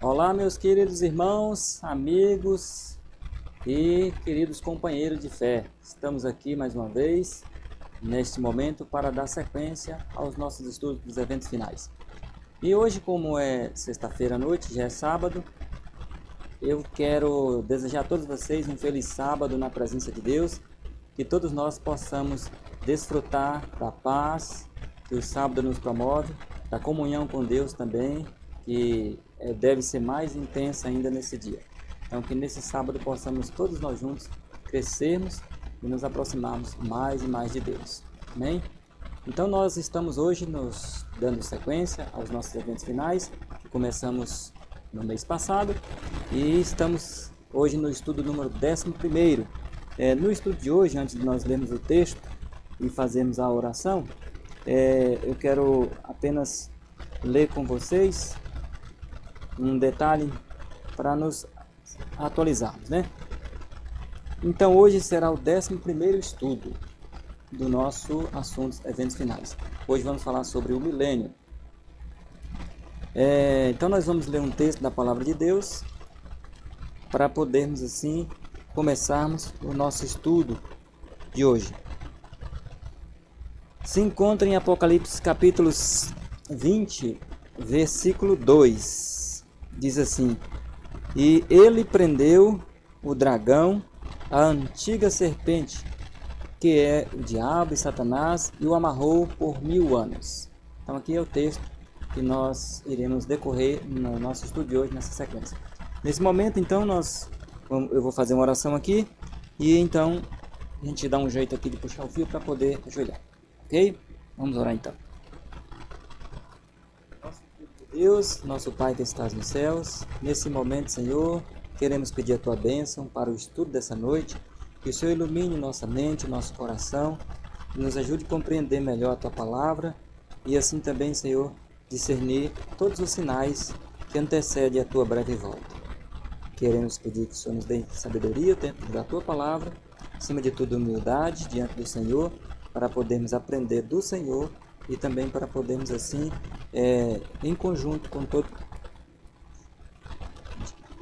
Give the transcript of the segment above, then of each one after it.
Olá, meus queridos irmãos, amigos e queridos companheiros de fé. Estamos aqui mais uma vez, neste momento, para dar sequência aos nossos estudos dos eventos finais. E hoje, como é sexta-feira à noite, já é sábado, eu quero desejar a todos vocês um feliz sábado na presença de Deus, que todos nós possamos desfrutar da paz que o sábado nos promove, da comunhão com Deus também, que deve ser mais intensa ainda nesse dia. Então, que nesse sábado possamos todos nós juntos crescermos e nos aproximarmos mais e mais de Deus. Amém? Então, nós estamos hoje nos dando sequência aos nossos eventos finais, que começamos no mês passado, e estamos hoje no estudo número 11º. No estudo de hoje, antes de nós lermos o texto e fazermos a oração, eu quero apenas ler com vocês um detalhe para nos atualizarmos, né? Então hoje será o 11º estudo do nosso assunto eventos finais. Hoje vamos falar sobre o milênio. Então nós vamos ler um texto da palavra de Deus para podermos assim começarmos o nosso estudo de hoje. Se encontra em Apocalipse capítulos 20, versículo 2. Diz assim: E ele prendeu o dragão, a antiga serpente, que é o diabo e Satanás, e o amarrou por 1000 anos. Então aqui é o texto que nós iremos decorrer no nosso estudo de hoje, nessa sequência. Nesse momento, então, eu vou fazer uma oração aqui, e então a gente dá um jeito aqui de puxar o fio para poder ajoelhar. Ok? Vamos orar então. Deus, nosso Pai que estás nos céus, nesse momento, Senhor, queremos pedir a Tua bênção para o estudo dessa noite, que o Senhor ilumine nossa mente, nosso coração, e nos ajude a compreender melhor a Tua palavra, e assim também, Senhor, discernir todos os sinais que antecedem a Tua breve volta. Queremos pedir que o Senhor nos dê sabedoria dentro da Tua palavra, acima de tudo humildade diante do Senhor, para podermos aprender do Senhor e também para podermos assim, em conjunto com todo,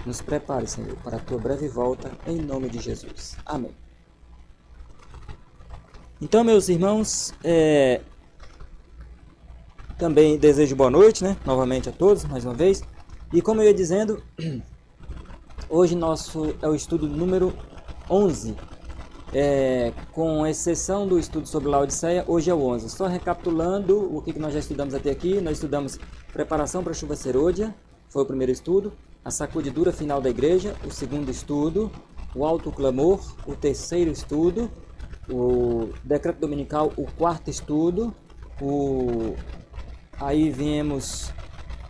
nos prepare, Senhor, para a Tua breve volta, em nome de Jesus. Amém. Então, meus irmãos, também desejo boa noite, né? Novamente a todos, mais uma vez. E como eu ia dizendo, hoje nosso é o estudo número 11. Com exceção do estudo sobre Laodiceia, hoje é o 11. Só recapitulando o que nós já estudamos até aqui, nós estudamos preparação para a chuva serôdia, foi o primeiro estudo, a sacudidura final da igreja, o segundo estudo, o alto clamor, o terceiro estudo, o decreto dominical, o quarto estudo, aí viemos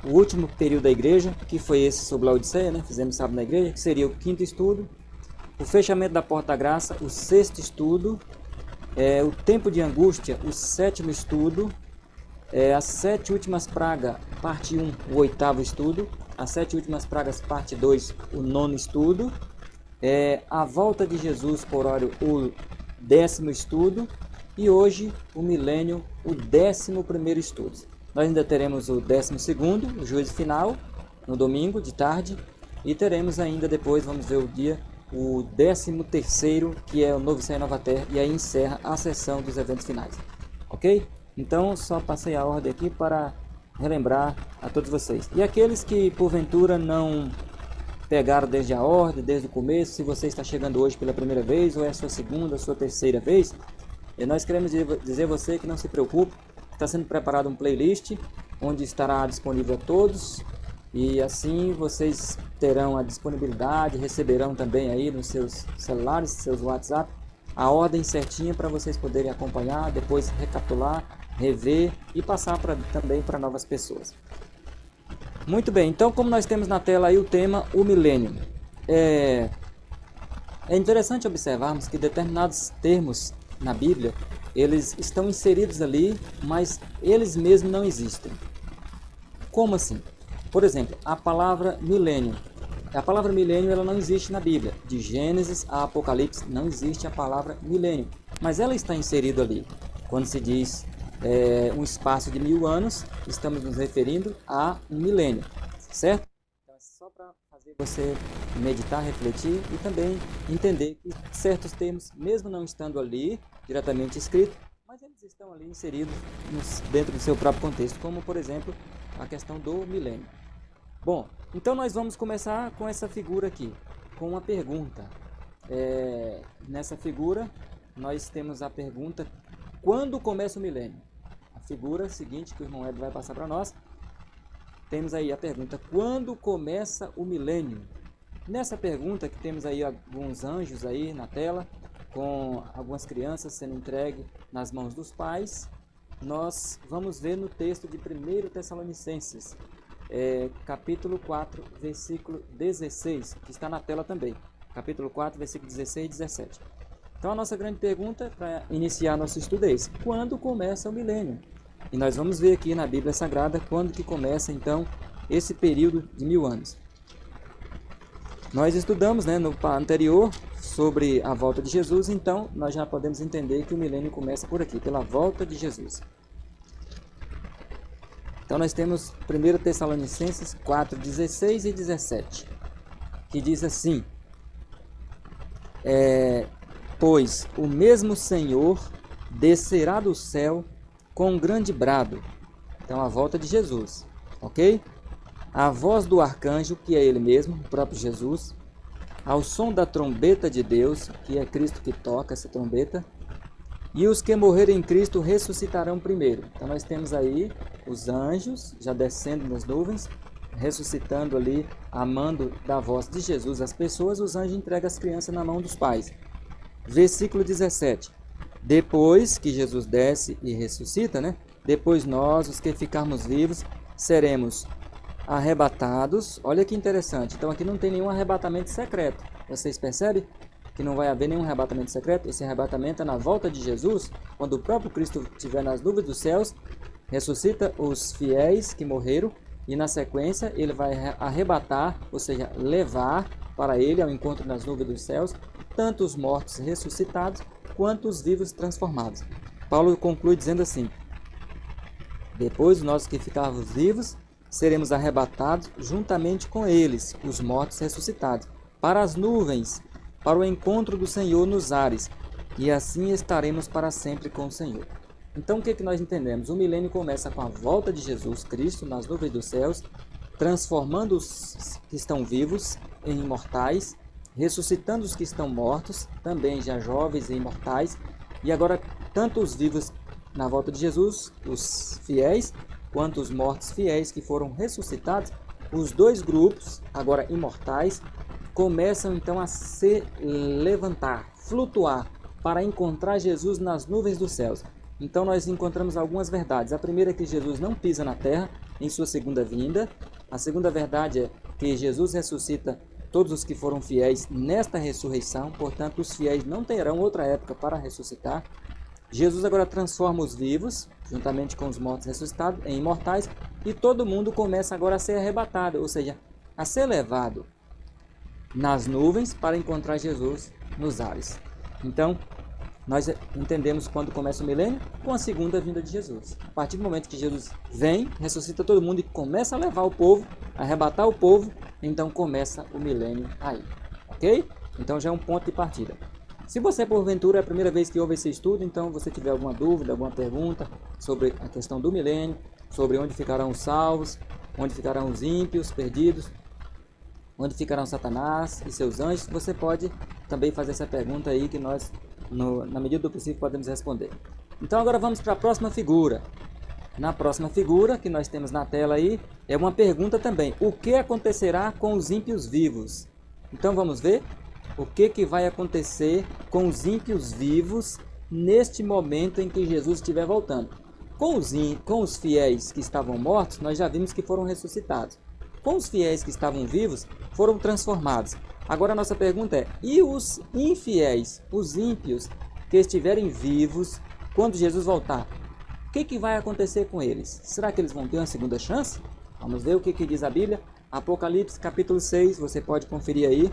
o último período da igreja, que foi esse sobre Laodiceia, né? Fizemos sábado na igreja, que seria o quinto estudo, o fechamento da porta da graça, o sexto estudo, o tempo de angústia, o sétimo estudo, as 7 últimas pragas, parte 1, o oitavo estudo, as 7 últimas pragas, parte 2, o 9º estudo, a volta de Jesus por óleo, o 10º estudo, e hoje o milênio, o 11º estudo. Nós ainda teremos o 12º, o juízo final, no domingo de tarde, e teremos ainda depois, vamos ver o dia, o 13º, que é o Novo Céu e Nova Terra, e aí encerra a sessão dos eventos finais. Ok? Então, só passei a ordem aqui para relembrar a todos vocês. E aqueles que, porventura, não pegaram desde a ordem, desde o começo, se você está chegando hoje pela primeira vez, ou é a sua segunda, a sua terceira vez, nós queremos dizer a você que não se preocupe, está sendo preparado um playlist, onde estará disponível a todos, e assim vocês terão a disponibilidade, receberão também aí nos seus celulares, seus WhatsApp, a ordem certinha para vocês poderem acompanhar, depois recapitular, rever e passar também para novas pessoas. Muito bem, então como nós temos na tela aí o tema, o milênio. É interessante observarmos que determinados termos na Bíblia, eles estão inseridos ali, mas eles mesmos não existem. Como assim? Por exemplo, a palavra milênio. A palavra milênio ela não existe na Bíblia. De Gênesis a Apocalipse não existe a palavra milênio. Mas ela está inserida ali. Quando se diz um espaço de 1000 anos, estamos nos referindo a um milênio. Certo? Então, é só fazer você meditar, refletir e também entender que certos termos, mesmo não estando ali diretamente escritos, mas eles estão ali inseridos dentro do seu próprio contexto, como por exemplo a questão do milênio. Bom, então nós vamos começar com essa figura aqui, com uma pergunta. Nessa figura nós temos a pergunta: quando começa o milênio? A figura seguinte que o irmão Ed vai passar para nós, temos aí a pergunta: quando começa o milênio? Nessa pergunta que temos aí alguns anjos aí na tela, com algumas crianças sendo entregues nas mãos dos pais, nós vamos ver no texto de 1 Tessalonicenses, capítulo 4, versículo 16, que está na tela também. Capítulo 4, versículo 16 e 17. Então a nossa grande pergunta para iniciar nosso estudo é esse: quando começa o milênio? E nós vamos ver aqui na Bíblia Sagrada quando que começa então esse período de 1000 anos. Nós estudamos, no anterior sobre a volta de Jesus, então nós já podemos entender que o milênio começa por aqui, pela volta de Jesus. Então nós temos 1 Tessalonicenses 4, 16 e 17, que diz assim: pois o mesmo Senhor descerá do céu com um grande brado. Então a volta de Jesus, ok? A voz do arcanjo, que é ele mesmo, o próprio Jesus, ao som da trombeta de Deus, que é Cristo que toca essa trombeta, e os que morrerem em Cristo ressuscitarão primeiro. Então nós temos aí os anjos já descendo nas nuvens, ressuscitando ali, amando da voz de Jesus as pessoas. Os anjos entregam as crianças na mão dos pais. Versículo 17. Depois que Jesus desce e ressuscita, depois nós, os que ficarmos vivos, seremos arrebatados. Olha que interessante. Então aqui não tem nenhum arrebatamento secreto. Vocês percebem que não vai haver nenhum arrebatamento secreto? Esse arrebatamento é na volta de Jesus, quando o próprio Cristo estiver nas nuvens dos céus, ressuscita os fiéis que morreram e na sequência ele vai arrebatar, ou seja, levar para ele ao encontro nas nuvens dos céus, tanto os mortos ressuscitados quanto os vivos transformados. Paulo conclui dizendo assim: depois nós que ficarmos vivos seremos arrebatados juntamente com eles, os mortos ressuscitados, para as nuvens, para o encontro do Senhor nos ares, e assim estaremos para sempre com o Senhor. Então o que nós entendemos? O milênio começa com a volta de Jesus Cristo nas nuvens dos céus, transformando os que estão vivos em imortais, ressuscitando os que estão mortos, também já jovens e imortais, e agora tanto os vivos na volta de Jesus, os fiéis, quanto os mortos fiéis que foram ressuscitados, os dois grupos, agora imortais, começam então a se levantar, flutuar, para encontrar Jesus nas nuvens dos céus. Então nós encontramos algumas verdades. A primeira é que Jesus não pisa na terra em sua segunda vinda. A segunda verdade é que Jesus ressuscita todos os que foram fiéis nesta ressurreição, portanto os fiéis não terão outra época para ressuscitar. Jesus agora transforma os vivos, juntamente com os mortos ressuscitados, em imortais, e todo mundo começa agora a ser arrebatado, ou seja, a ser levado nas nuvens para encontrar Jesus nos ares. Então, nós entendemos quando começa o milênio com a segunda vinda de Jesus. A partir do momento que Jesus vem, ressuscita todo mundo e começa a levar o povo, a arrebatar o povo, então começa o milênio aí, ok? Então já é um ponto de partida. Se você, porventura, é a primeira vez que ouve esse estudo, então você tiver alguma dúvida, alguma pergunta sobre a questão do milênio, sobre onde ficarão os salvos, onde ficarão os ímpios, perdidos, onde ficarão Satanás e seus anjos, você pode também fazer essa pergunta aí que nós, na medida do possível, podemos responder. Então agora vamos para a próxima figura. Na próxima figura que nós temos na tela aí, é uma pergunta também: o que acontecerá com os ímpios vivos? Então vamos ver o que vai acontecer com os ímpios vivos neste momento em que Jesus estiver voltando. Com os fiéis que estavam mortos, nós já vimos que foram ressuscitados. Com os fiéis que estavam vivos, foram transformados. Agora a nossa pergunta é: e os infiéis, os ímpios que estiverem vivos quando Jesus voltar? O que vai acontecer com eles? Será que eles vão ter uma segunda chance? Vamos ver o que diz a Bíblia. Apocalipse capítulo 6, você pode conferir aí.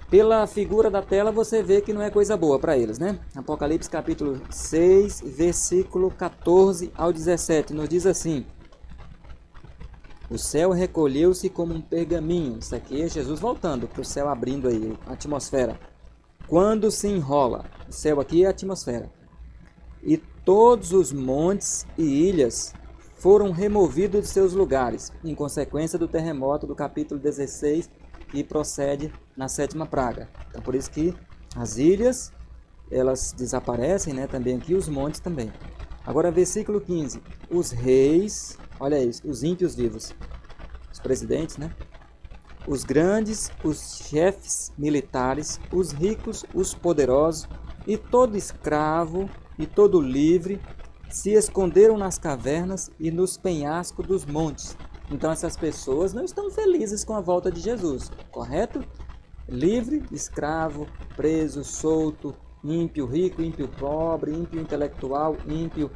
Pela figura da tela você vê que não é coisa boa para eles, Apocalipse capítulo 6, versículo 14 ao 17, nos diz assim: O céu recolheu-se como um pergaminho. Isso aqui é Jesus voltando para o céu, abrindo aí a atmosfera. Quando se enrola. O céu aqui é a atmosfera. E todos os montes e ilhas foram removidos de seus lugares, em consequência do terremoto do capítulo 16, que procede na 7ª praga. Então, por isso que as ilhas, elas desaparecem, né? Também aqui os montes também. Agora, versículo 15. Os reis, olha isso, os ímpios vivos, os presidentes, né? Os grandes, os chefes militares, os ricos, os poderosos, e todo escravo e todo livre se esconderam nas cavernas e nos penhascos dos montes. Então essas pessoas não estão felizes com a volta de Jesus, correto? Livre, escravo, preso, solto, ímpio rico, ímpio pobre, ímpio intelectual, ímpio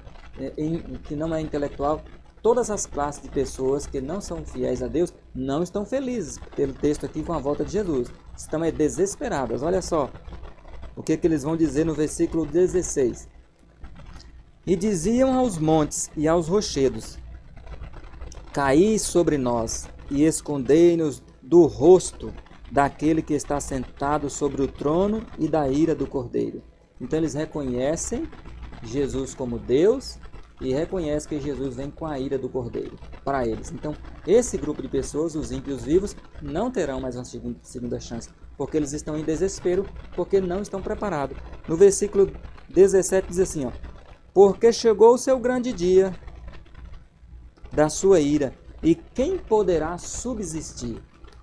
que não é intelectual. Todas as classes de pessoas que não são fiéis a Deus não estão felizes, pelo texto aqui, com a volta de Jesus. Estão desesperadas. Olha só o que eles vão dizer no versículo 16. E diziam aos montes e aos rochedos: caí sobre nós e escondei-nos do rosto daquele que está sentado sobre o trono e da ira do Cordeiro. Então eles reconhecem Jesus como Deus e reconhecem que Jesus vem com a ira do Cordeiro para eles. Então esse grupo de pessoas, os ímpios vivos, não terão mais uma segunda chance, porque eles estão em desespero, porque não estão preparados. No versículo 17 diz assim, ó: porque chegou o seu grande dia da sua ira, e quem poderá subsistir?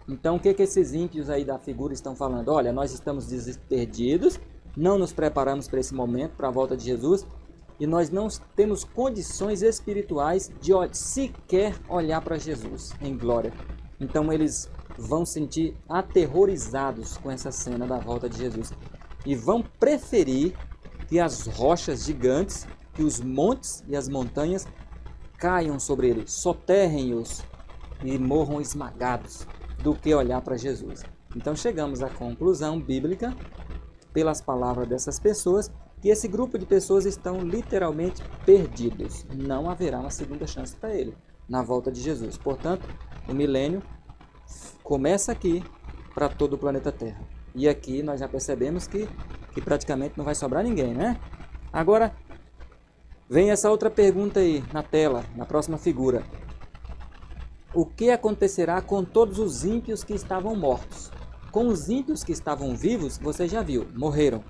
Então, o que esses ímpios aí da figura estão falando? Olha, nós estamos perdidos, não nos preparamos para esse momento, para a volta de Jesus, e nós não temos condições espirituais de sequer olhar para Jesus em glória. Então, eles vão sentir aterrorizados com essa cena da volta de Jesus, e vão preferir que as rochas gigantes, que os montes e as montanhas caiam sobre eles, soterrem-os e morram esmagados, do que olhar para Jesus. Então chegamos à conclusão bíblica, pelas palavras dessas pessoas, que esse grupo de pessoas estão literalmente perdidos. Não haverá uma segunda chance para ele na volta de Jesus. Portanto, o milênio começa aqui para todo o planeta Terra. E aqui nós já percebemos que praticamente não vai sobrar ninguém, né? Agora, vem essa outra pergunta aí na tela, na próxima figura. O que acontecerá com todos os ímpios que estavam mortos? Com os ímpios que estavam vivos, você já viu, morreram.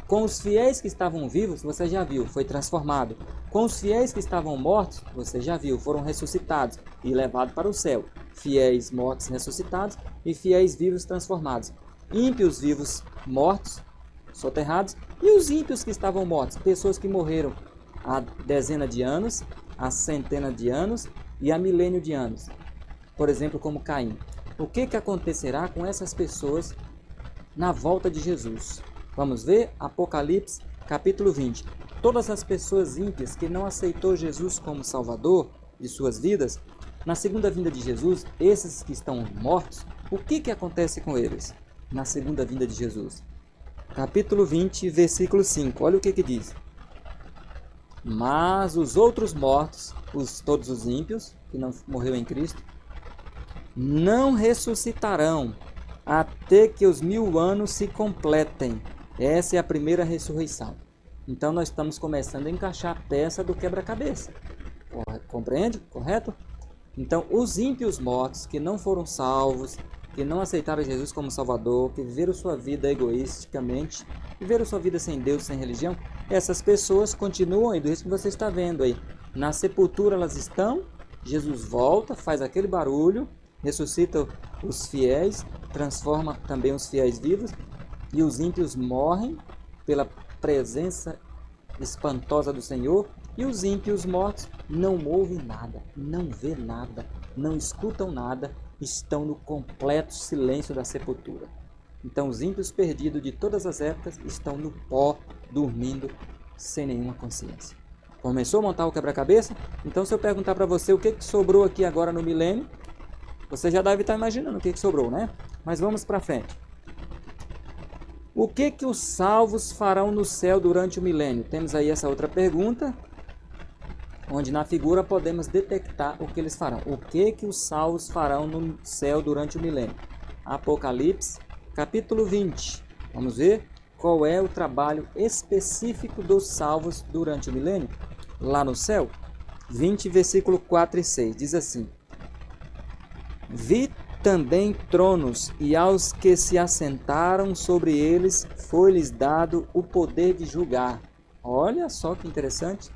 Com os fiéis que estavam vivos, você já viu, foi transformado. Com os fiéis que estavam mortos, você já viu, foram ressuscitados e levados para o céu. Fiéis mortos ressuscitados e fiéis vivos transformados. Ímpios vivos mortos, soterrados, e os ímpios que estavam mortos, pessoas que morreram há dezena de anos, há centena de anos e há milênio de anos. Por exemplo, como Caim. O que acontecerá com essas pessoas na volta de Jesus? Vamos ver Apocalipse, capítulo 20. Todas as pessoas ímpias que não aceitou Jesus como Salvador de suas vidas, na segunda vinda de Jesus, esses que estão mortos, o que acontece com eles na segunda vinda de Jesus? Capítulo 20, versículo 5. Olha o que diz. Mas os outros mortos, todos os ímpios, que não morreu em Cristo, não ressuscitarão até que os 1000 anos se completem. Essa é a primeira ressurreição. Então nós estamos começando a encaixar a peça do quebra-cabeça. Compreende? Correto? Então os ímpios mortos, que não foram salvos, que não aceitaram Jesus como Salvador, que viveram sua vida egoisticamente, viveram sua vida sem Deus, sem religião, essas pessoas continuam aí, do jeito que você está vendo aí. Na sepultura elas estão, Jesus volta, faz aquele barulho, ressuscita os fiéis, transforma também os fiéis vivos, e os ímpios morrem pela presença espantosa do Senhor, e os ímpios mortos não ouvem nada, não vê nada, não escutam nada, estão no completo silêncio da sepultura. Então os ímpios perdidos de todas as épocas estão no pó, dormindo, sem nenhuma consciência. Começou a montar o quebra-cabeça? Então se eu perguntar para você o que sobrou aqui agora no milênio, você já deve estar imaginando o que sobrou, né? Mas vamos para frente. O que os salvos farão no céu durante o milênio? Temos aí essa outra pergunta. onde na figura podemos detectar o que eles farão. O que os salvos farão no céu durante o milênio? Apocalipse, capítulo 20. Vamos ver qual é o trabalho específico dos salvos durante o milênio, lá no céu. 20, versículo 4 e 6, diz assim: Vi também tronos, e aos que se assentaram sobre eles foi-lhes dado o poder de julgar. Olha só que interessante.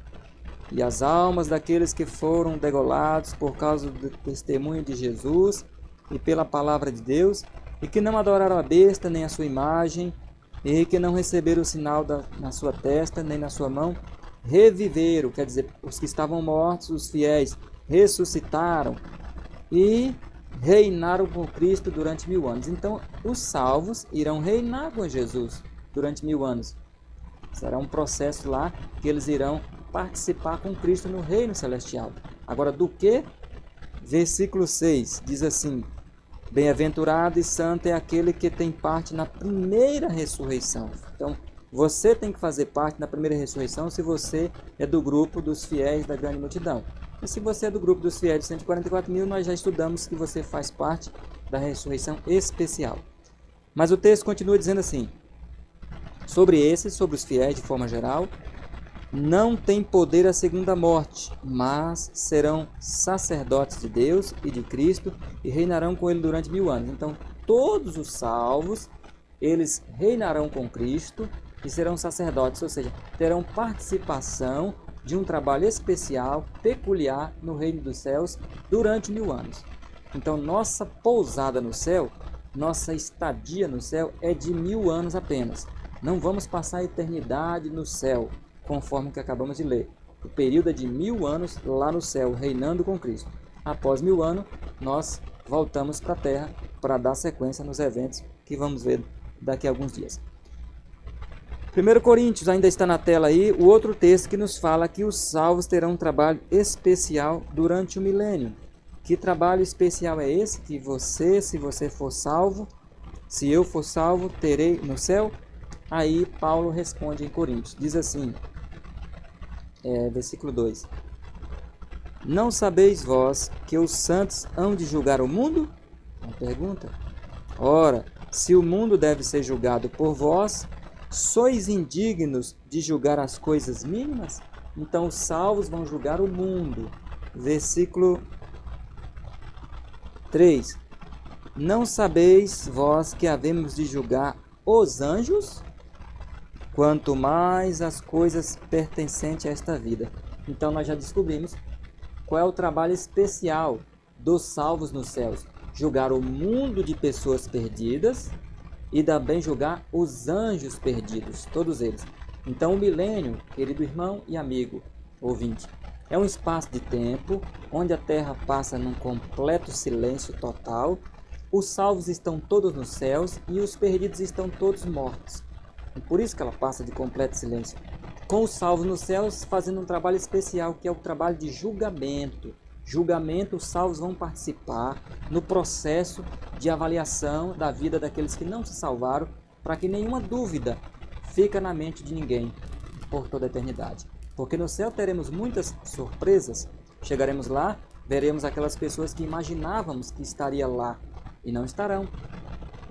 E as almas daqueles que foram degolados por causa do testemunho de Jesus e pela palavra de Deus, e que não adoraram a besta nem a sua imagem, e que não receberam o sinal na sua testa nem na sua mão, reviveram, quer dizer, os que estavam mortos, os fiéis, ressuscitaram e reinaram com Cristo durante 1000 anos. Então, os salvos irão reinar com Jesus durante 1000 anos. Será um processo lá que eles irão participar com Cristo no reino celestial. Agora, do que? Versículo 6 diz assim: Bem-aventurado e santo é aquele que tem parte na primeira ressurreição. Então, você tem que fazer parte na primeira ressurreição se você é do grupo dos fiéis da grande multidão. E se você é do grupo dos fiéis de 144 mil, nós já estudamos que você faz parte da ressurreição especial. Mas o texto continua dizendo assim: sobre esses, sobre os fiéis de forma geral, não tem poder a segunda morte, mas serão sacerdotes de Deus e de Cristo e reinarão com ele durante 1000 anos. Então, todos os salvos, eles reinarão com Cristo e serão sacerdotes, ou seja, terão participação de um trabalho especial, peculiar no reino dos céus durante 1000 anos. Então, nossa pousada no céu, nossa estadia no céu é de 1000 anos apenas. Não vamos passar a eternidade no céu, conforme o que acabamos de ler. O período é de 1000 anos lá no céu, reinando com Cristo. Após 1000 anos, nós voltamos para a terra para dar sequência nos eventos que vamos ver daqui a alguns dias. 1 Coríntios ainda está na tela aí, o outro texto que nos fala que os salvos terão um trabalho especial durante o milênio. Que trabalho especial é esse? Que você, se você for salvo, se eu for salvo, terei no céu? Aí Paulo responde em Coríntios, diz assim, versículo 2: Não sabeis vós que os santos hão de julgar o mundo? Uma pergunta. Ora, se o mundo deve ser julgado por vós, sois indignos de julgar as coisas mínimas? Então os salvos vão julgar o mundo. Versículo 3: Não sabeis vós que havemos de julgar os anjos? Quanto mais as coisas pertencentes a esta vida. Então nós já descobrimos qual é o trabalho especial dos salvos nos céus. Julgar o mundo de pessoas perdidas e também julgar os anjos perdidos, todos eles. Então o milênio, querido irmão e amigo ouvinte, é um espaço de tempo onde a terra passa num completo silêncio total. Os salvos estão todos nos céus e os perdidos estão todos mortos. E por isso que ela passa de completo silêncio. Com os salvos nos céus fazendo um trabalho especial, que é o trabalho de julgamento. Julgamento, os salvos vão participar no processo de avaliação da vida daqueles que não se salvaram, para que nenhuma dúvida fique na mente de ninguém por toda a eternidade. Porque no céu teremos muitas surpresas. Chegaremos lá, veremos aquelas pessoas que imaginávamos que estariam lá e não estarão.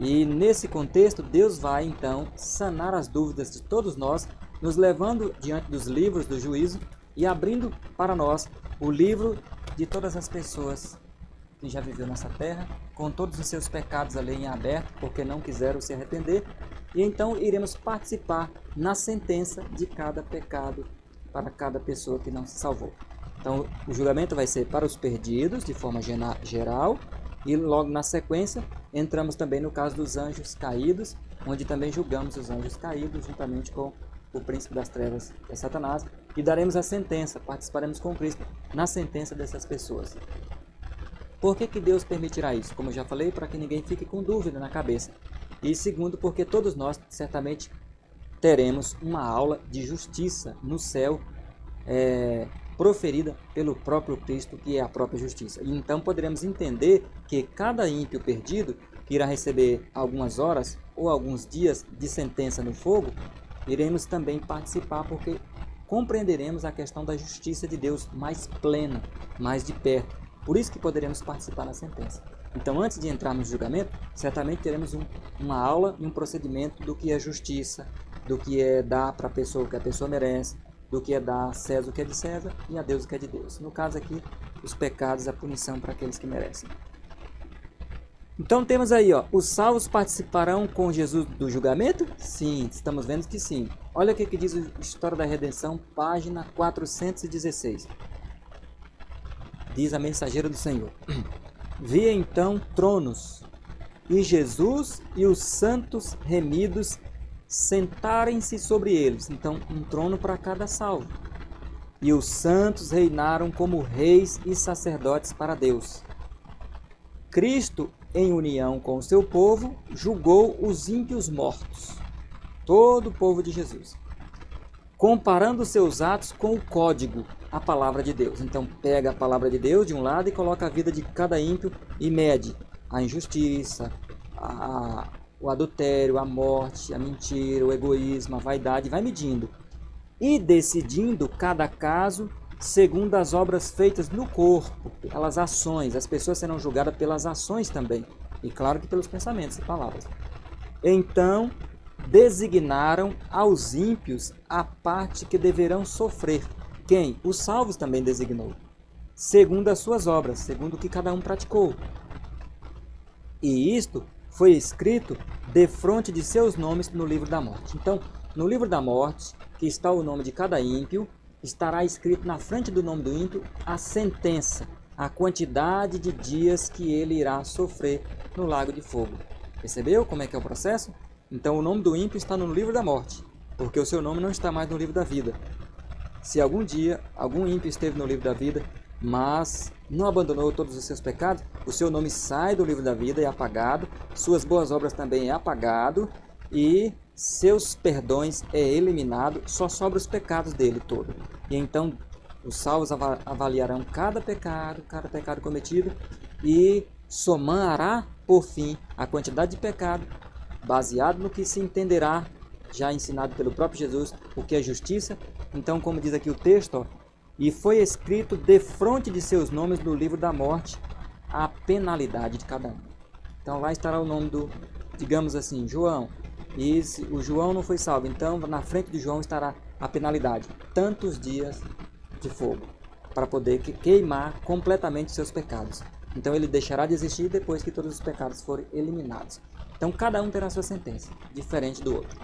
E nesse contexto, Deus vai então sanar as dúvidas de todos nós, nos levando diante dos livros do juízo e abrindo para nós o livro de todas as pessoas que já viveu nessa terra, com todos os seus pecados ali em aberto, porque não quiseram se arrepender. E então iremos participar na sentença de cada pecado para cada pessoa que não se salvou. Então o julgamento vai ser para os perdidos, de forma geral. E logo na sequência, entramos também no caso dos anjos caídos, onde também julgamos os anjos caídos, juntamente com o príncipe das trevas, que é Satanás, e daremos a sentença, participaremos com Cristo na sentença dessas pessoas. Por que Deus permitirá isso? Como eu já falei, para que ninguém fique com dúvida na cabeça. E segundo, porque todos nós certamente teremos uma aula de justiça no céu, proferida pelo próprio Cristo, que é a própria justiça. E então poderemos entender que cada ímpio perdido, que irá receber algumas horas ou alguns dias de sentença no fogo, iremos também participar, porque compreenderemos a questão da justiça de Deus mais plena, mais de perto. Por isso que poderemos participar na sentença. Então, antes de entrar no julgamento, certamente teremos uma aula e um procedimento do que é justiça, do que é dar para a pessoa o que a pessoa merece, do que é dar a César o que é de César e a Deus o que é de Deus. No caso aqui, os pecados, a punição para aqueles que merecem. Então temos aí, ó, os salvos participarão com Jesus do julgamento? Sim, estamos vendo que sim. Olha o que diz a História da Redenção, página 416. Diz a mensageira do Senhor. Vi então tronos, e Jesus e os santos remidos sentarem-se sobre eles. Então, um trono para cada salvo. E os santos reinaram como reis e sacerdotes para Deus. Cristo, em união com o seu povo, julgou os ímpios mortos, todo o povo de Jesus, comparando seus atos com o código, a palavra de Deus. Então pega a palavra de Deus de um lado e coloca a vida de cada ímpio e mede a injustiça, o adultério, a morte, a mentira, o egoísmo, a vaidade, vai medindo e decidindo cada caso segundo as obras feitas no corpo, pelas ações. As pessoas serão julgadas pelas ações também, e claro que pelos pensamentos e palavras. Então, designaram aos ímpios a parte que deverão sofrer. Quem? Os salvos também designou, segundo as suas obras, segundo o que cada um praticou. E isto foi escrito defronte de seus nomes no livro da morte. Então, no livro da morte, que está o nome de cada ímpio, estará escrito na frente do nome do ímpio a sentença, a quantidade de dias que ele irá sofrer no lago de fogo. Percebeu como é que é o processo? Então o nome do ímpio está no livro da morte, porque o seu nome não está mais no livro da vida. Se algum dia algum ímpio esteve no livro da vida, mas não abandonou todos os seus pecados, o seu nome sai do livro da vida e é apagado, suas boas obras também é apagado e seus perdões é eliminado, só sobra os pecados dele todo. E então os salvos avaliarão cada pecado cometido e somará por fim a quantidade de pecado, baseado no que se entenderá, já ensinado pelo próprio Jesus, o que é justiça. Então, como diz aqui o texto, ó, e foi escrito defronte de seus nomes no livro da morte a penalidade de cada um. Então lá estará o nome do, digamos assim, João. E se o João não foi salvo, então na frente de João estará a penalidade, tantos dias de fogo, para poder queimar completamente seus pecados. Então ele deixará de existir depois que todos os pecados forem eliminados. Então cada um terá sua sentença, diferente do outro.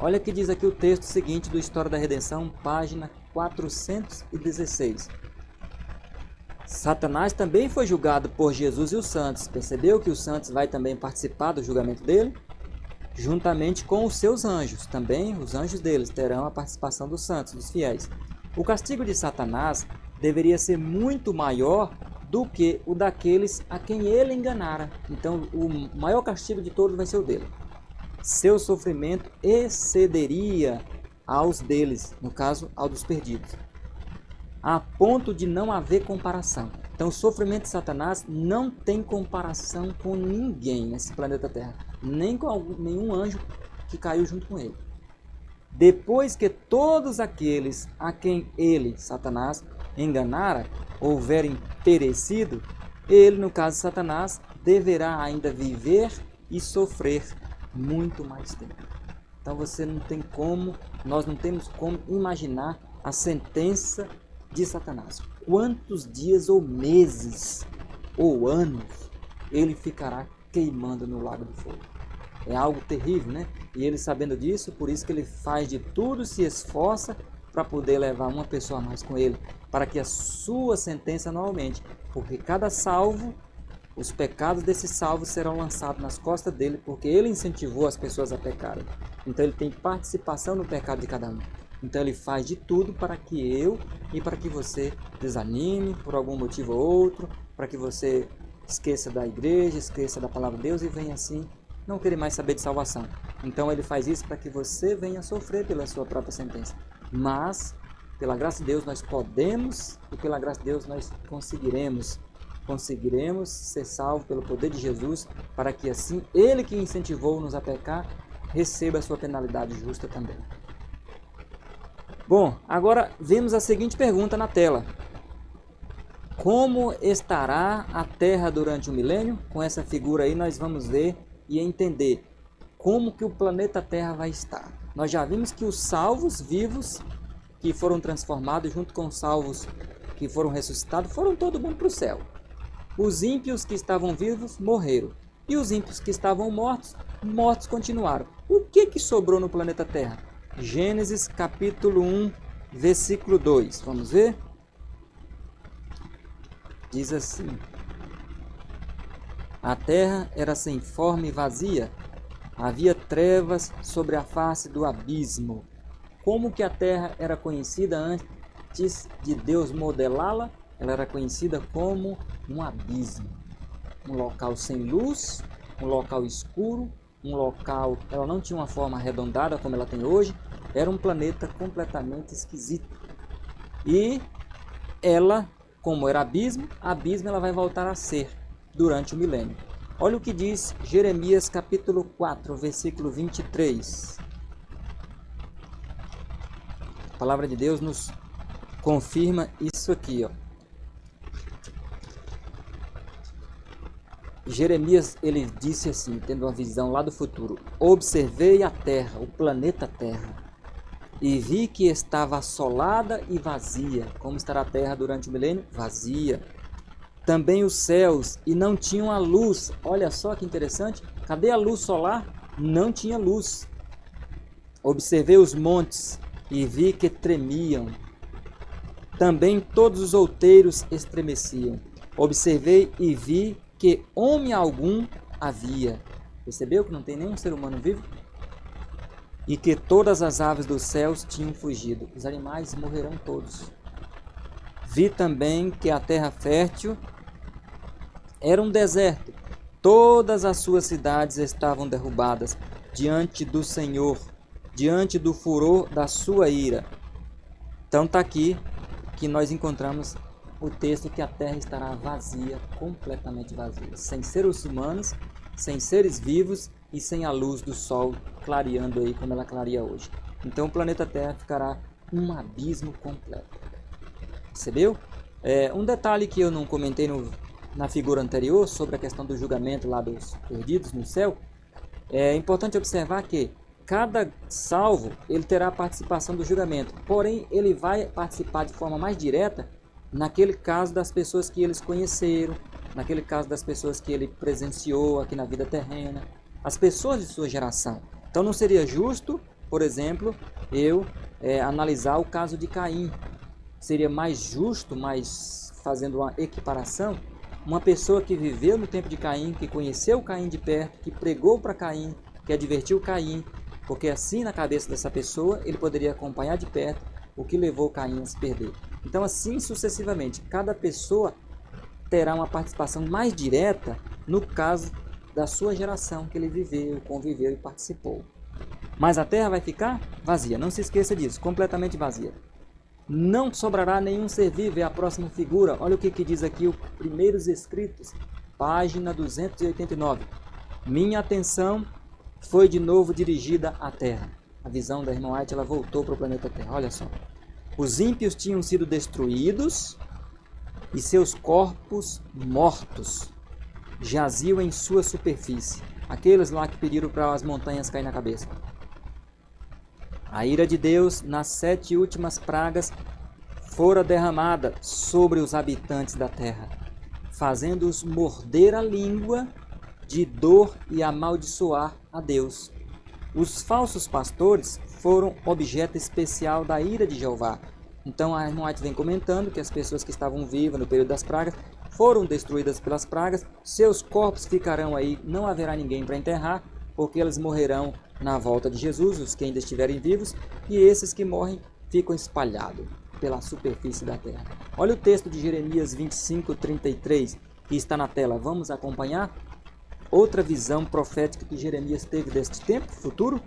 Olha o que diz aqui o texto seguinte do História da Redenção, página 416. Satanás também foi julgado por Jesus e os santos. Percebeu que os santos vai também participar do julgamento dele? Juntamente com os seus anjos. Também os anjos deles terão a participação dos santos, dos fiéis. O castigo de Satanás deveria ser muito maior do que o daqueles a quem ele enganara. Então o maior castigo de todos vai ser o dele. Seu sofrimento excederia aos deles, no caso, ao dos perdidos, a ponto de não haver comparação. Então o sofrimento de Satanás não tem comparação com ninguém nesse planeta Terra, nem com nenhum anjo que caiu junto com ele. Depois que todos aqueles a quem ele, Satanás, enganara, houverem perecido, ele, no caso de Satanás, deverá ainda viver e sofrer muito mais tempo. Então você não tem como, nós não temos como imaginar a sentença de Satanás. Quantos dias ou meses ou anos ele ficará queimando no lago de fogo? É algo terrível, né? E ele, sabendo disso, por isso que ele faz de tudo, se esforça para poder levar uma pessoa a mais com ele, para que a sua sentença não aumente, porque cada salvo, os pecados desse salvo serão lançados nas costas dele, porque ele incentivou as pessoas a pecarem. Então ele tem participação no pecado de cada um. Então ele faz de tudo para que eu e para que você desanime por algum motivo ou outro, para que você esqueça da igreja, esqueça da palavra de Deus e venha assim não querer mais saber de salvação. Então ele faz isso para que você venha sofrer pela sua própria sentença. Mas, pela graça de Deus, nós podemos e pela graça de Deus nós conseguiremos ser salvos pelo poder de Jesus, para que assim ele que incentivou-nos a pecar receba a sua penalidade justa também. Bom, agora vemos a seguinte pergunta na tela. Como estará a Terra durante o milênio? Com essa figura aí nós vamos ver e entender como que o planeta Terra vai estar. Nós já vimos que os salvos vivos que foram transformados junto com os salvos que foram ressuscitados foram todo mundo para o céu. Os ímpios que estavam vivos morreram. E os ímpios que estavam mortos, mortos continuaram. O que sobrou no planeta Terra? Gênesis capítulo 1, versículo 2. Vamos ver? Diz assim: a terra era sem forma e vazia, havia trevas sobre a face do abismo. Como que a terra era conhecida antes de Deus modelá-la? Ela era conhecida como um abismo, um local sem luz, um local escuro, um local... Ela não tinha uma forma arredondada como ela tem hoje, era um planeta completamente esquisito. E ela, como era abismo ela vai voltar a ser durante o milênio. Olha o que diz Jeremias capítulo 4, versículo 23. A palavra de Deus nos confirma isso aqui, ó. Jeremias, ele disse assim, tendo uma visão lá do futuro: observei a terra, o planeta Terra, e vi que estava assolada e vazia. Como estará a terra durante o milênio? Vazia. Também os céus, e não tinham a luz. Olha só que interessante. Cadê a luz solar? Não tinha luz. Observei os montes e vi que tremiam. Também todos os outeiros estremeciam. Observei e vi que homem algum havia. Percebeu que não tem nenhum ser humano vivo? E que todas as aves dos céus tinham fugido. Os animais morrerão todos. Vi também que a terra fértil era um deserto. Todas as suas cidades estavam derrubadas diante do Senhor, diante do furor da sua ira. Então está aqui que nós encontramos o texto que a terra estará vazia, completamente vazia, sem seres humanos, sem seres vivos e sem a luz do sol clareando aí como ela clareia hoje. Então o planeta Terra ficará um abismo completo. Percebeu? Um detalhe que eu não comentei na figura anterior sobre a questão do julgamento lá dos perdidos no céu, é importante observar que cada salvo ele terá participação do julgamento, porém ele vai participar de forma mais direta naquele caso das pessoas que eles conheceram, naquele caso das pessoas que ele presenciou aqui na vida terrena, as pessoas de sua geração. Então não seria justo, por exemplo, eu analisar o caso de Caim. Seria mais justo, mais fazendo uma equiparação, uma pessoa que viveu no tempo de Caim, que conheceu Caim de perto, que pregou para Caim, que advertiu Caim, porque assim na cabeça dessa pessoa ele poderia acompanhar de perto o que levou Caim a se perder. Então assim sucessivamente, cada pessoa terá uma participação mais direta no caso da sua geração que ele viveu, conviveu e participou. Mas a terra vai ficar vazia, não se esqueça disso, completamente vazia. Não sobrará nenhum ser vivo, é a próxima figura. Olha o que diz aqui os primeiros escritos, página 289. Minha atenção foi de novo dirigida à terra. A visão da irmã White, ela voltou para o planeta Terra, olha só. Os ímpios tinham sido destruídos e seus corpos mortos jaziam em sua superfície. Aqueles lá que pediram para as montanhas cair na cabeça. A ira de Deus nas 7 últimas pragas fora derramada sobre os habitantes da terra, fazendo-os morder a língua de dor e amaldiçoar a Deus. Os falsos pastores foram objeto especial da ira de Jeová. Então a irmã White vem comentando que as pessoas que estavam vivas no período das pragas foram destruídas pelas pragas, seus corpos ficarão aí, não haverá ninguém para enterrar, porque eles morrerão na volta de Jesus, os que ainda estiverem vivos, e esses que morrem ficam espalhados pela superfície da terra. Olha o texto de Jeremias 25:33 que está na tela, vamos acompanhar? Outra visão profética que Jeremias teve deste tempo futuro.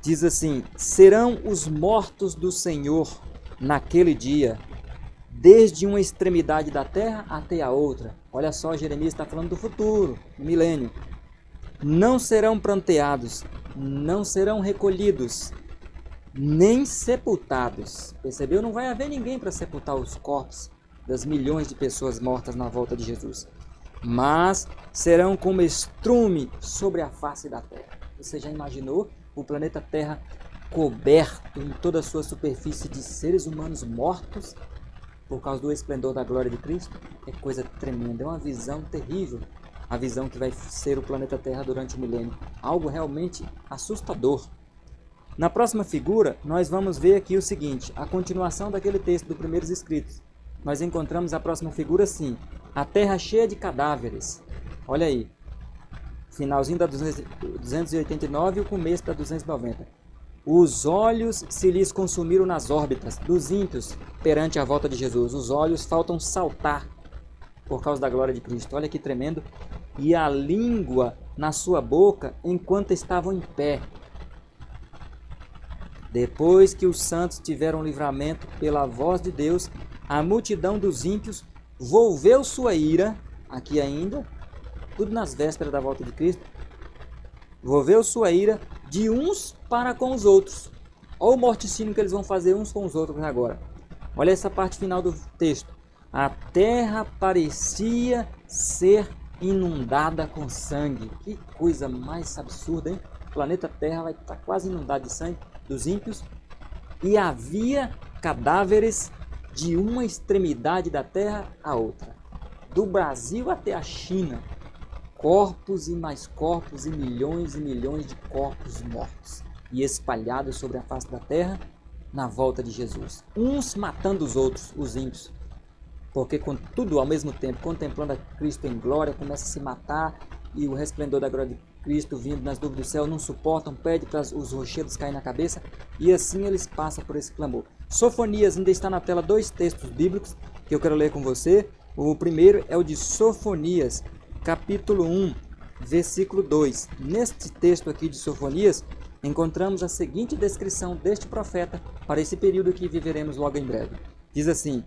Diz assim: serão os mortos do Senhor naquele dia, desde uma extremidade da terra até a outra. Olha só, Jeremias está falando do futuro, do milênio. Não serão pranteados, não serão recolhidos, nem sepultados. Percebeu? Não vai haver ninguém para sepultar os corpos das milhões de pessoas mortas na volta de Jesus. Mas serão como estrume sobre a face da terra. Você já imaginou o planeta Terra coberto em toda a sua superfície de seres humanos mortos por causa do esplendor da glória de Cristo? É coisa tremenda, é uma visão terrível, a visão que vai ser o planeta Terra durante o milênio. Algo realmente assustador. Na próxima figura, nós vamos ver aqui o seguinte, a continuação daquele texto dos primeiros escritos. Nós encontramos a próxima figura assim, a terra cheia de cadáveres. Olha aí, finalzinho da 289 e o começo da 290. Os olhos se lhes consumiram nas órbitas dos ímpios perante a volta de Jesus. Os olhos faltam saltar por causa da glória de Cristo. Olha que tremendo. E a língua na sua boca enquanto estavam em pé. Depois que os santos tiveram livramento pela voz de Deus, a multidão dos ímpios volveu sua ira, aqui ainda, tudo nas vésperas da volta de Cristo, volveu sua ira de uns para com os outros. Olha o morticínio que eles vão fazer uns com os outros agora. Olha essa parte final do texto. A terra parecia ser inundada com sangue. Que coisa mais absurda, hein? O planeta Terra vai estar quase inundado de sangue dos ímpios. E havia cadáveres de uma extremidade da terra à outra. Do Brasil até a China. Corpos e mais corpos e milhões de corpos mortos e espalhados sobre a face da terra na volta de Jesus. Uns matando os outros, os ímpios. Porque com tudo ao mesmo tempo, contemplando a Cristo em glória, começa a se matar e o resplendor da glória de Cristo vindo nas nuvens do céu não suportam, pede para os rochedos caírem na cabeça e assim eles passam por esse clamor. Sofonias, ainda está na tela dois textos bíblicos que eu quero ler com você. O primeiro é o de Sofonias, capítulo 1, versículo 2. Neste texto aqui de Sofonias, encontramos a seguinte descrição deste profeta para esse período que viveremos logo em breve. Diz assim,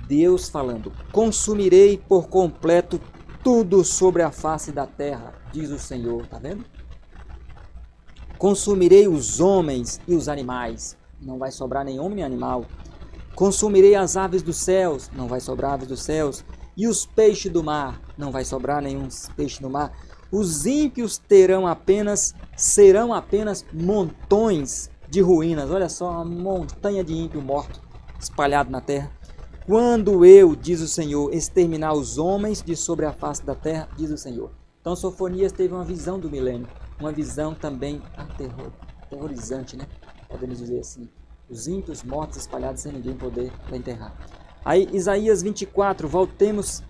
Deus falando, consumirei por completo tudo sobre a face da terra, diz o Senhor, tá vendo? Consumirei os homens e os animais, não vai sobrar nem homem nem animal. Consumirei as aves dos céus, não vai sobrar aves dos céus. E os peixes do mar, não vai sobrar nenhum peixe do mar. Os ímpios serão apenas montões de ruínas. Olha só, uma montanha de ímpio morto espalhado na terra. Quando eu, diz o Senhor, exterminar os homens de sobre a face da terra, diz o Senhor. Então Sofonias teve uma visão do milênio, uma visão também aterrorizante, né? Podemos dizer assim. Os ímpios mortos espalhados sem ninguém poder enterrar. Aí Isaías 24, voltemos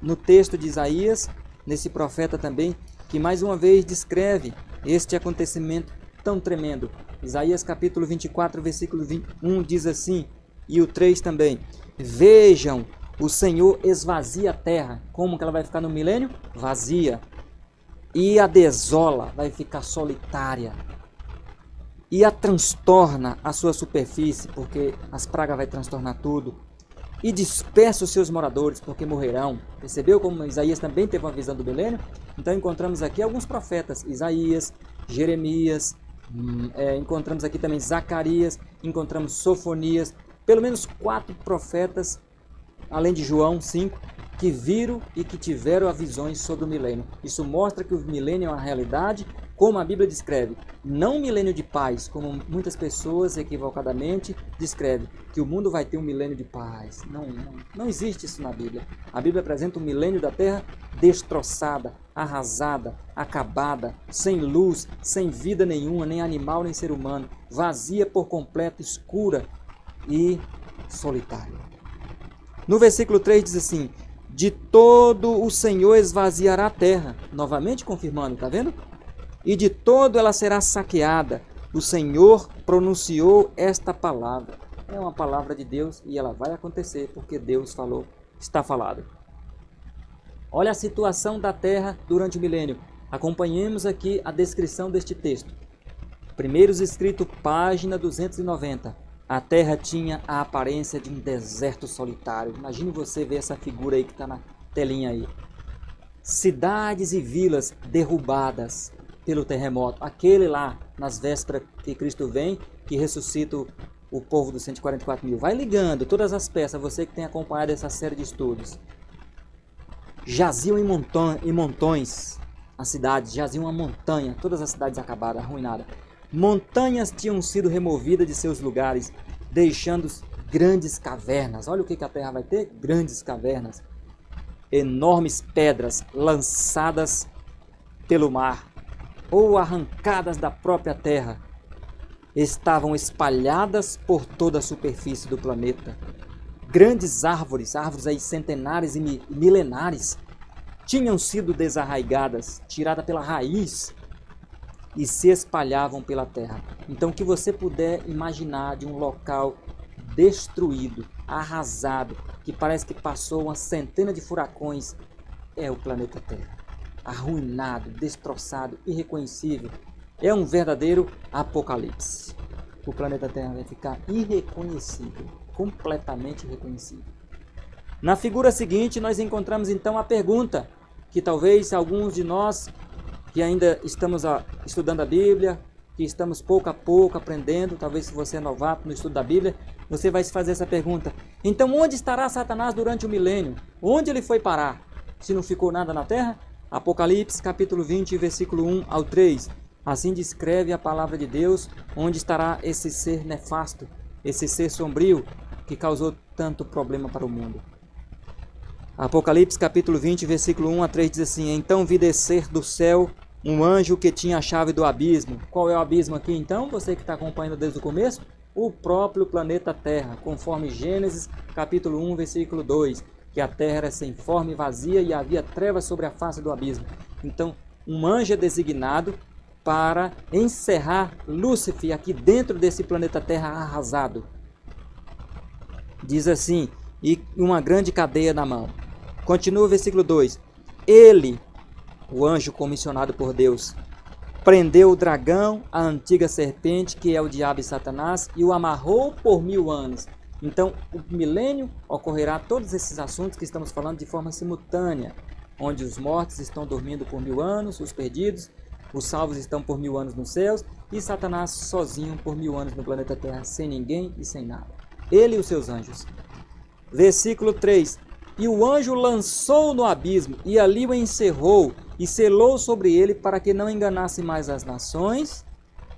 no texto de Isaías, nesse profeta também, que mais uma vez descreve este acontecimento tão tremendo. Isaías capítulo 24, versículo 21 diz assim, e o 3 também. Vejam, o Senhor esvazia a terra. Como que ela vai ficar no milênio? Vazia. E a desola, vai ficar solitária. E a transtorna a sua superfície, porque as pragas vai transtornar tudo. E dispersa os seus moradores, porque morrerão. Percebeu como Isaías também teve uma visão do milênio? Então encontramos aqui alguns profetas, Isaías, Jeremias, encontramos aqui também Zacarias, encontramos Sofonias, pelo menos 4 profetas, além de João, 5, que viram e que tiveram visões sobre o milênio. Isso mostra que o milênio é uma realidade, como a Bíblia descreve. Não um milênio de paz, como muitas pessoas equivocadamente descrevem, que o mundo vai ter um milênio de paz. Não existe isso na Bíblia. A Bíblia apresenta um milênio da terra destroçada, arrasada, acabada, sem luz, sem vida nenhuma, nem animal, nem ser humano, vazia por completo, escura e solitária. No versículo 3 diz assim, de todo o Senhor esvaziará a terra, novamente confirmando, tá vendo? E de todo ela será saqueada. O Senhor pronunciou esta palavra. É uma palavra de Deus e ela vai acontecer, porque Deus falou, está falado. Olha a situação da terra durante o milênio. Acompanhemos aqui a descrição deste texto. Primeiros escrito, página 290. A terra tinha a aparência de um deserto solitário. Imagine você ver essa figura aí que está na telinha aí. Cidades e vilas derrubadas, pelo terremoto, aquele lá nas vésperas que Cristo vem, que ressuscita o povo dos 144 mil. Vai ligando todas as peças, você que tem acompanhado essa série de estudos. Jaziam em montões as cidades, jaziam uma montanha, todas as cidades acabadas, arruinadas. Montanhas tinham sido removidas de seus lugares, deixando grandes cavernas. Olha o que a terra vai ter? Grandes cavernas. Enormes pedras lançadas pelo mar ou arrancadas da própria terra estavam espalhadas por toda a superfície do planeta. Grandes árvores aí centenares e milenares, tinham sido desarraigadas, tiradas pela raiz e se espalhavam pela terra. Então, o que você puder imaginar de um local destruído, arrasado, que parece que passou uma centena de furacões, é o planeta Terra. Arruinado, destroçado, irreconhecível. É um verdadeiro apocalipse. O planeta Terra vai ficar irreconhecível, completamente irreconhecível. Na figura seguinte, nós encontramos então a pergunta que talvez alguns de nós que ainda estamos estudando a Bíblia, que estamos pouco a pouco aprendendo, talvez se você é novato no estudo da Bíblia, você vai se fazer essa pergunta. Então, onde estará Satanás durante o milênio? Onde ele foi parar? Se não ficou nada na terra? Apocalipse, capítulo 20, versículo 1 ao 3. Assim descreve a palavra de Deus, onde estará esse ser nefasto, esse ser sombrio, que causou tanto problema para o mundo. Apocalipse, capítulo 20, versículo 1 a 3 diz assim: Então vi descer do céu um anjo que tinha a chave do abismo. Qual é o abismo aqui então? Você que está acompanhando desde o começo? O próprio planeta Terra, conforme Gênesis capítulo 1, versículo 2, que a terra era sem forma e vazia e havia trevas sobre a face do abismo. Então, um anjo é designado para encerrar Lúcifer aqui dentro desse planeta Terra arrasado. Diz assim, e uma grande cadeia na mão. Continua o versículo 2. Ele, o anjo comissionado por Deus, prendeu o dragão, a antiga serpente, que é o diabo e Satanás, e o amarrou por 1000 anos. Então, o milênio ocorrerá todos esses assuntos que estamos falando de forma simultânea, onde os mortos estão dormindo por 1000 anos, os perdidos, os salvos estão por 1000 anos nos céus, e Satanás sozinho por 1000 anos no planeta Terra, sem ninguém e sem nada. Ele e os seus anjos. Versículo 3. E o anjo lançou no abismo, e ali o encerrou, e selou sobre ele para que não enganasse mais as nações,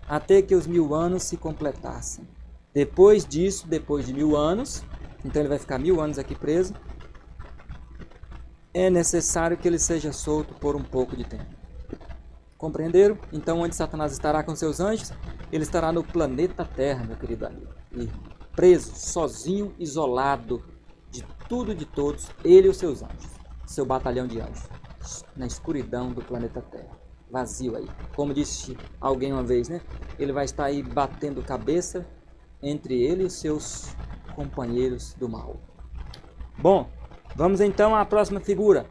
até que os 1000 anos se completassem. Depois disso, depois de 1000 anos, então ele vai ficar 1000 anos aqui preso, é necessário que ele seja solto por um pouco de tempo. Compreenderam? Então, onde Satanás estará com seus anjos? Ele estará no planeta Terra, meu querido amigo. E preso, sozinho, isolado de tudo e de todos, ele e os seus anjos, seu batalhão de anjos, na escuridão do planeta Terra, vazio aí. Como disse alguém uma vez, né? Ele vai estar aí batendo cabeça entre ele e seus companheiros do mal. Bom, vamos então à próxima figura.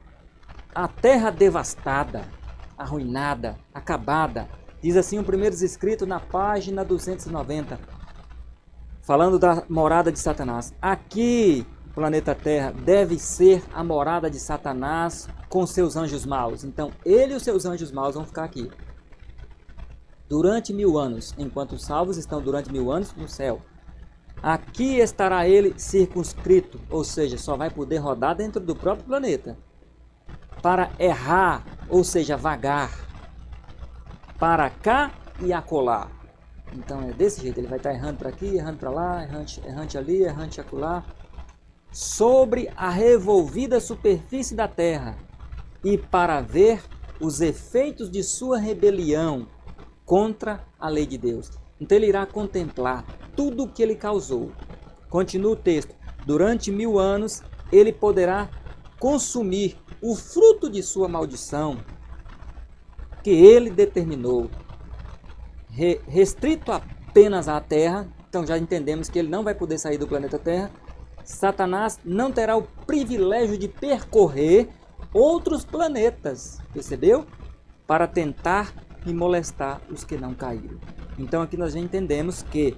A terra devastada, arruinada, acabada. Diz assim o primeiro escrito na página 290, falando da morada de Satanás. Aqui, planeta Terra, deve ser a morada de Satanás com seus anjos maus. Então, ele e os seus anjos maus vão ficar aqui durante 1000 anos, enquanto os salvos estão durante 1000 anos no céu. Aqui estará ele circunscrito, ou seja, só vai poder rodar dentro do próprio planeta, para errar, ou seja, vagar, para cá e acolá. Então é desse jeito, ele vai estar errando para aqui, errando para lá, errante ali, errante acolá, sobre a revolvida superfície da terra, e para ver os efeitos de sua rebelião contra a lei de Deus. Então ele irá contemplar tudo o que ele causou. Continua o texto. Durante 1000 anos ele poderá consumir o fruto de sua maldição que ele determinou. Restrito apenas à terra, então já entendemos que ele não vai poder sair do planeta Terra. Satanás não terá o privilégio de percorrer outros planetas, percebeu? Para tentar e molestar os que não caíram. Então aqui nós já entendemos que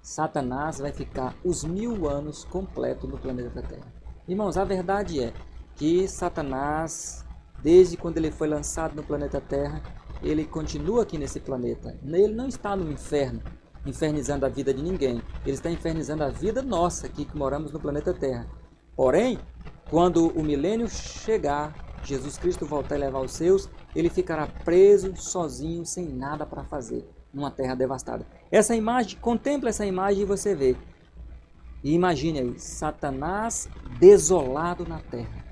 Satanás vai ficar os 1000 anos completos no planeta Terra. Irmãos, a verdade é que Satanás, desde quando ele foi lançado no planeta Terra, ele continua aqui nesse planeta. Ele não está no inferno, infernizando a vida de ninguém. Ele está infernizando a vida nossa aqui que moramos no planeta Terra. Porém, quando o milênio chegar, Jesus Cristo voltar e levar os seus, ele ficará preso, sozinho, sem nada para fazer, numa terra devastada. Essa imagem, contempla essa imagem e você vê. E imagine aí, Satanás desolado na terra,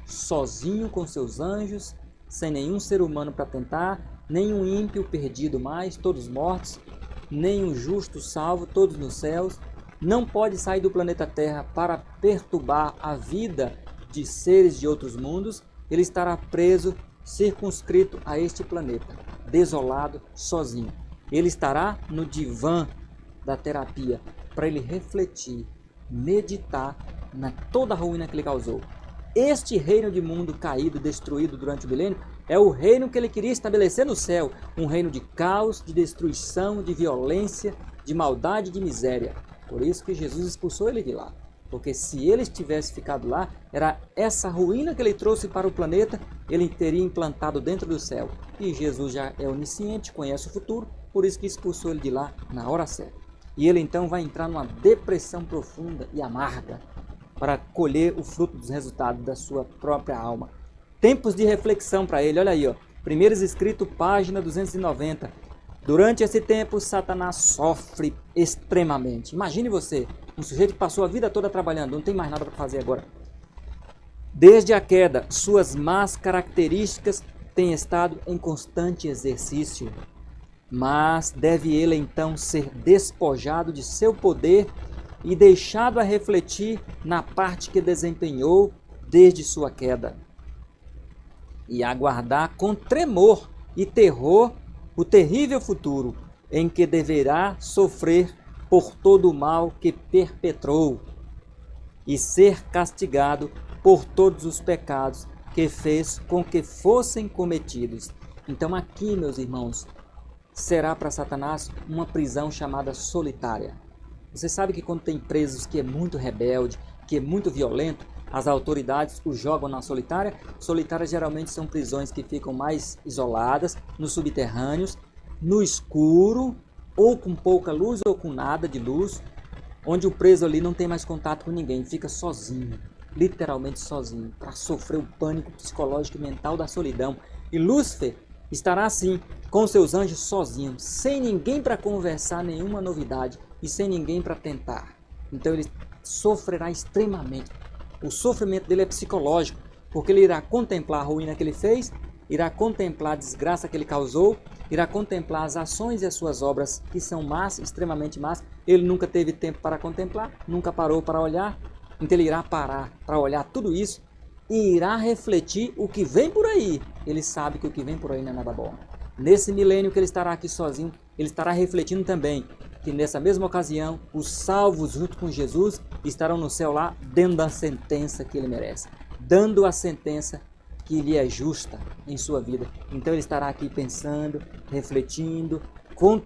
sozinho com seus anjos, sem nenhum ser humano para tentar, nenhum ímpio perdido mais, todos mortos, nenhum justo salvo, todos nos céus. Não pode sair do planeta Terra para perturbar a vida de seres de outros mundos. Ele estará preso, circunscrito a este planeta, desolado, sozinho. Ele estará no divã da terapia para ele refletir, meditar na toda a ruína que ele causou. Este reino de mundo caído, destruído durante o milênio, é o reino que ele queria estabelecer no céu. Um reino de caos, de destruição, de violência, de maldade, de miséria. Por isso que Jesus expulsou ele de lá. Porque se ele tivesse ficado lá, era essa ruína que ele trouxe para o planeta, ele teria implantado dentro do céu. E Jesus já é onisciente, conhece o futuro, por isso que expulsou ele de lá na hora certa. E ele então vai entrar numa depressão profunda e amarga para colher o fruto dos resultados da sua própria alma. Tempos de reflexão para ele, olha aí, ó. Primeiros Escritos, página 290. Durante esse tempo, Satanás sofre extremamente. Imagine você, um sujeito que passou a vida toda trabalhando, não tem mais nada para fazer agora. Desde a queda, suas más características têm estado em constante exercício. Mas deve ele então ser despojado de seu poder e deixado a refletir na parte que desempenhou desde sua queda. E aguardar com tremor e terror o terrível futuro em que deverá sofrer por todo o mal que perpetrou e ser castigado por todos os pecados que fez com que fossem cometidos. Então aqui, meus irmãos, será para Satanás uma prisão chamada solitária. Você sabe que quando tem presos que é muito rebelde, que é muito violento, as autoridades o jogam na solitária. Solitárias geralmente são prisões que ficam mais isoladas, nos subterrâneos, no escuro, ou com pouca luz ou com nada de luz, onde o preso ali não tem mais contato com ninguém, fica sozinho, literalmente sozinho, para sofrer o pânico psicológico e mental da solidão. E Lúcifer estará assim, com seus anjos sozinho, sem ninguém para conversar nenhuma novidade e sem ninguém para tentar. Então ele sofrerá extremamente. O sofrimento dele é psicológico, porque ele irá contemplar a ruína que ele fez, irá contemplar a desgraça que ele causou, irá contemplar as ações e as suas obras que são más, extremamente más. Ele nunca teve tempo para contemplar, nunca parou para olhar, então ele irá parar para olhar tudo isso e irá refletir o que vem por aí. Ele sabe que o que vem por aí não é nada bom. Nesse milênio que ele estará aqui sozinho, ele estará refletindo também que nessa mesma ocasião, os salvos junto com Jesus estarão no céu lá, dando a sentença que ele merece, dando a sentença que lhe é justa em sua vida. Então ele estará aqui pensando, refletindo, com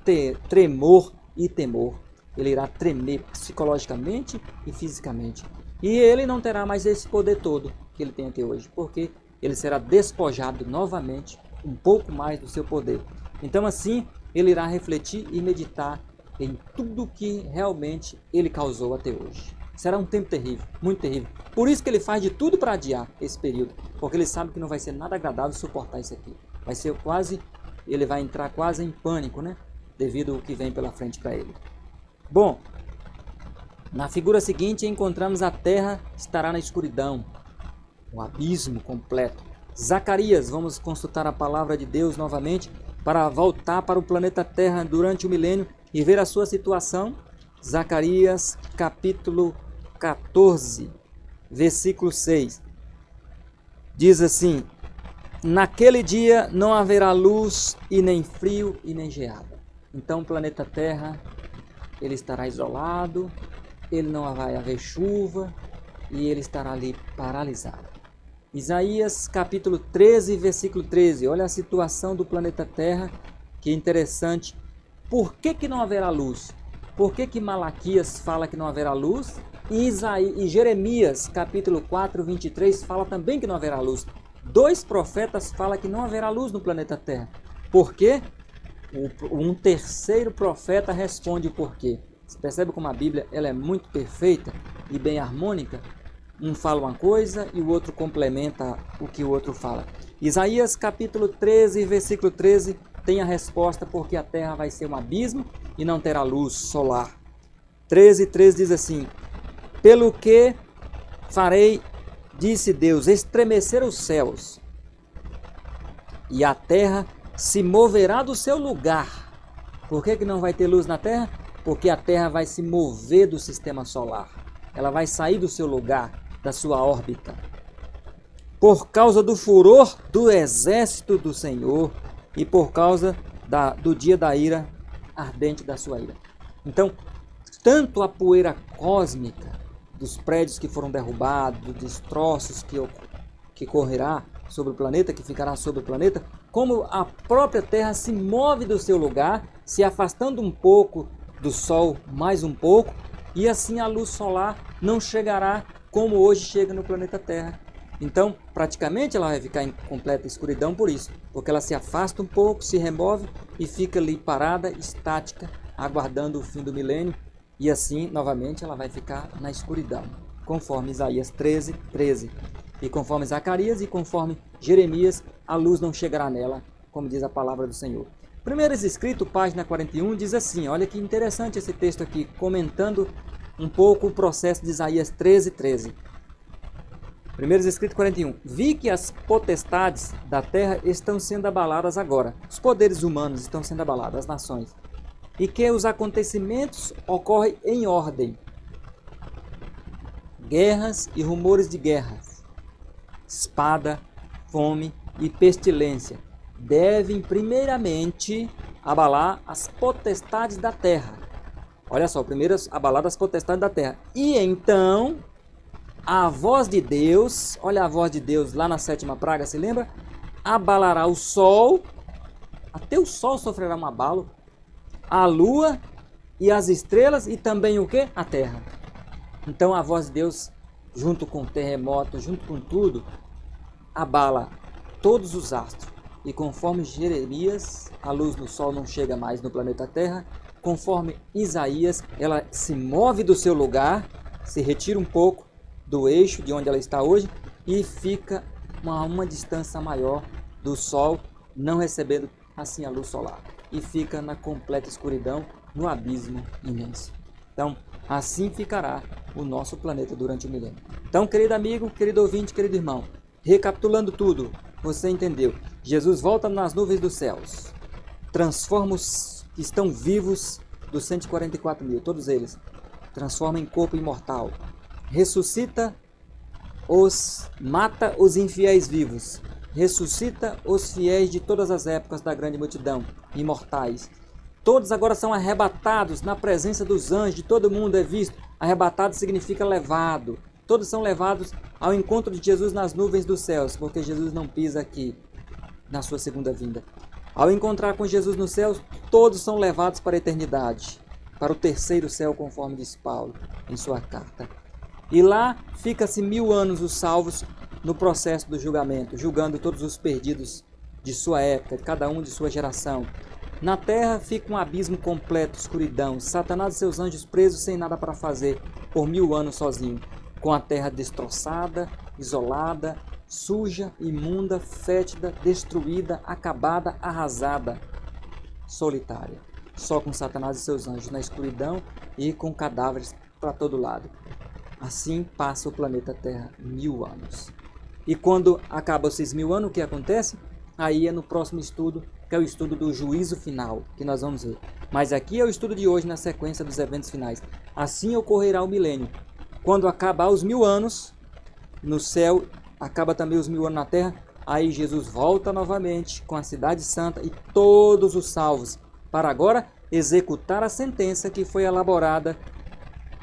tremor e temor. Ele irá tremer psicologicamente e fisicamente. E ele não terá mais esse poder todo que ele tem até hoje, porque ele será despojado novamente um pouco mais do seu poder. Então assim, ele irá refletir e meditar em tudo que realmente ele causou até hoje. Será um tempo terrível, muito terrível. Por isso que ele faz de tudo para adiar esse período, porque ele sabe que não vai ser nada agradável suportar isso aqui. Vai ser quase, ele vai entrar quase em pânico, né? Devido ao que vem pela frente para ele. Bom, na figura seguinte encontramos a terra estará na escuridão, um abismo completo. Zacarias, vamos consultar a palavra de Deus novamente para voltar para o planeta Terra durante o milênio e ver a sua situação. Zacarias capítulo 14, versículo 6. Diz assim: naquele dia não haverá luz e nem frio e nem geada. Então o planeta Terra, ele estará isolado, ele não vai haver chuva e ele estará ali paralisado. Isaías capítulo 13, versículo 13. Olha a situação do planeta Terra, que interessante. Por que não haverá luz? Por que Malaquias fala que não haverá luz? E Jeremias capítulo 4, 23 fala também que não haverá luz. Dois profetas falam que não haverá luz no planeta Terra. Por quê? Um terceiro profeta responde o porquê. Você percebe como a Bíblia ela é muito perfeita e bem harmônica? Um fala uma coisa e o outro complementa o que o outro fala. Isaías capítulo 13, versículo 13, tem a resposta porque a terra vai ser um abismo e não terá luz solar. 13:13 diz assim: pelo que farei, disse Deus, estremecer os céus, e a terra se moverá do seu lugar. Por que não vai ter luz na terra? Porque a terra vai se mover do sistema solar. Ela vai sair do seu lugar, da sua órbita. Por causa do furor do exército do Senhor e por causa do dia da ira ardente da sua ira. Então, tanto a poeira cósmica dos prédios que foram derrubados, dos destroços que correrá sobre o planeta, que ficará sobre o planeta, como a própria Terra se move do seu lugar, se afastando um pouco do Sol, mais um pouco, e assim a luz solar não chegará como hoje chega no planeta Terra. Então, praticamente ela vai ficar em completa escuridão por isso, porque ela se afasta um pouco, se remove e fica ali parada, estática, aguardando o fim do milênio, e assim, novamente, ela vai ficar na escuridão, conforme Isaías 13:13. E conforme Zacarias e conforme Jeremias, a luz não chegará nela, como diz a palavra do Senhor. Primeiros Escritos, página 41, diz assim, olha que interessante esse texto aqui, comentando um pouco o processo de Isaías 13:13. Primeiros Escritos 41. Vi que as potestades da terra estão sendo abaladas agora. Os poderes humanos estão sendo abalados, as nações. E que os acontecimentos ocorrem em ordem. Guerras e rumores de guerras. Espada, fome e pestilência devem primeiramente abalar as potestades da terra. Olha só, primeiro abalar as potestades da terra. E então a voz de Deus, olha a voz de Deus lá na sétima praga, se lembra? Abalará o sol, até o sol sofrerá um abalo, a lua e as estrelas e também o que? A terra. Então a voz de Deus, junto com o terremoto, junto com tudo, abala todos os astros. E conforme Jeremias, a luz do sol não chega mais no planeta Terra. Conforme Isaías, ela se move do seu lugar, se retira um pouco do eixo de onde ela está hoje e fica a uma distância maior do sol, não recebendo assim a luz solar. E fica na completa escuridão, no abismo imenso. Então, assim ficará o nosso planeta durante o milênio. Então, querido amigo, querido ouvinte, querido irmão, recapitulando tudo, você entendeu? Jesus volta nas nuvens dos céus, transforma os que estão vivos dos 144 mil, todos eles, transforma em corpo imortal, ressuscita mata os infiéis vivos, ressuscita os fiéis de todas as épocas da grande multidão, imortais. Todos agora são arrebatados na presença dos anjos, de todo mundo é visto. Arrebatado significa levado. Todos são levados ao encontro de Jesus nas nuvens dos céus, porque Jesus não pisa aqui na sua segunda vinda. Ao encontrar com Jesus nos céus, todos são levados para a eternidade, para o terceiro céu, conforme diz Paulo em sua carta. E lá fica-se 1000 anos os salvos no processo do julgamento, julgando todos os perdidos de sua época, cada um de sua geração. Na terra fica um abismo completo, escuridão, Satanás e seus anjos presos sem nada para fazer, por 1000 anos sozinho, com a terra destroçada, isolada, suja, imunda, fétida, destruída, acabada, arrasada, solitária. Só com Satanás e seus anjos na escuridão e com cadáveres para todo lado. Assim passa o planeta Terra 1000 anos. E quando acaba esses 1000 anos, o que acontece? Aí é no próximo estudo, que é o estudo do juízo final, que nós vamos ver. Mas aqui é o estudo de hoje na sequência dos eventos finais. Assim ocorrerá o milênio. Quando acabar os 1000 anos, no céu, acaba também os 1000 anos na terra, aí Jesus volta novamente com a cidade santa e todos os salvos, para agora executar a sentença que foi elaborada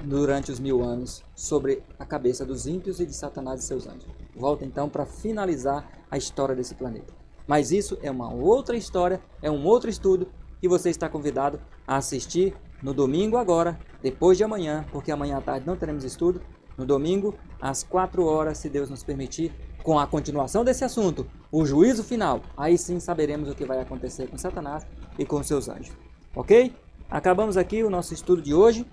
durante os 1000 anos sobre a cabeça dos ímpios e de Satanás e seus anjos. Volta então para finalizar a história desse planeta. Mas isso é uma outra história, é um outro estudo que você está convidado a assistir no domingo agora, depois de amanhã, porque amanhã à tarde não teremos estudo, no domingo, às 4 horas, se Deus nos permitir, com a continuação desse assunto, o juízo final. Aí sim saberemos o que vai acontecer com Satanás e com seus anjos. Ok? Acabamos aqui o nosso estudo de hoje.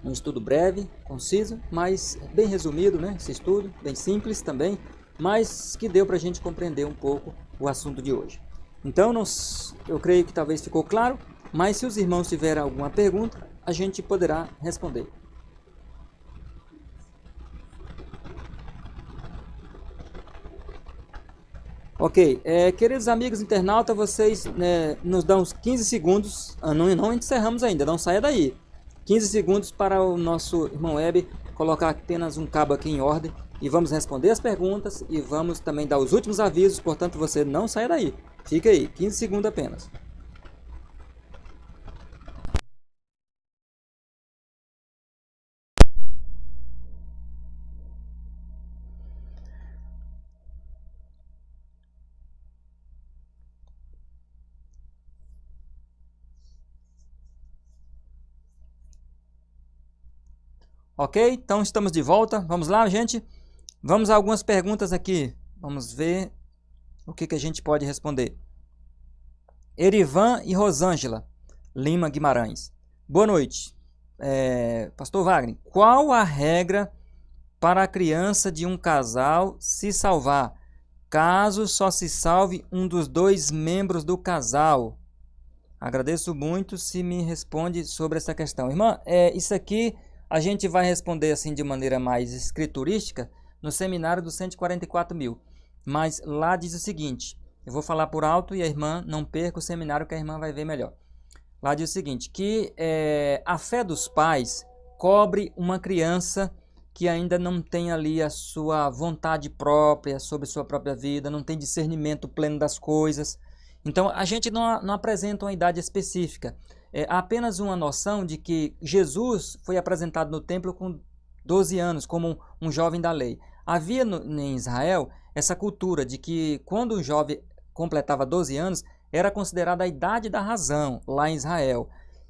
Um estudo breve, conciso, mas bem resumido, né? Esse estudo, bem simples também, mas que deu para a gente compreender um pouco o assunto de hoje. Então, eu creio que talvez ficou claro, mas se os irmãos tiverem alguma pergunta, a gente poderá responder. Ok, queridos amigos internautas, vocês nos dão uns 15 segundos, não encerramos ainda, não saia daí. 15 segundos para o nosso irmão Web colocar apenas um cabo aqui em ordem e vamos responder as perguntas e vamos também dar os últimos avisos, portanto você não saia daí. Fica aí, 15 segundos apenas. Ok, então estamos de volta. Vamos lá, gente. Vamos a algumas perguntas aqui. Vamos ver o que a gente pode responder. Erivan e Rosângela Lima Guimarães. Boa noite. Pastor Wagner, qual a regra para a criança de um casal se salvar, caso só se salve um dos dois membros do casal? Agradeço muito se me responde sobre essa questão. Irmã, isso aqui a gente vai responder assim de maneira mais escriturística no seminário dos 144 mil. Mas lá diz o seguinte, eu vou falar por alto e a irmã não perca o seminário que a irmã vai ver melhor. Lá diz o seguinte, que a fé dos pais cobre uma criança que ainda não tem ali a sua vontade própria sobre sua própria vida, não tem discernimento pleno das coisas. Então a gente não apresenta uma idade específica. Há apenas uma noção de que Jesus foi apresentado no templo com 12 anos, como um jovem da lei. Havia em Israel essa cultura de que quando um jovem completava 12 anos, era considerada a idade da razão lá em Israel.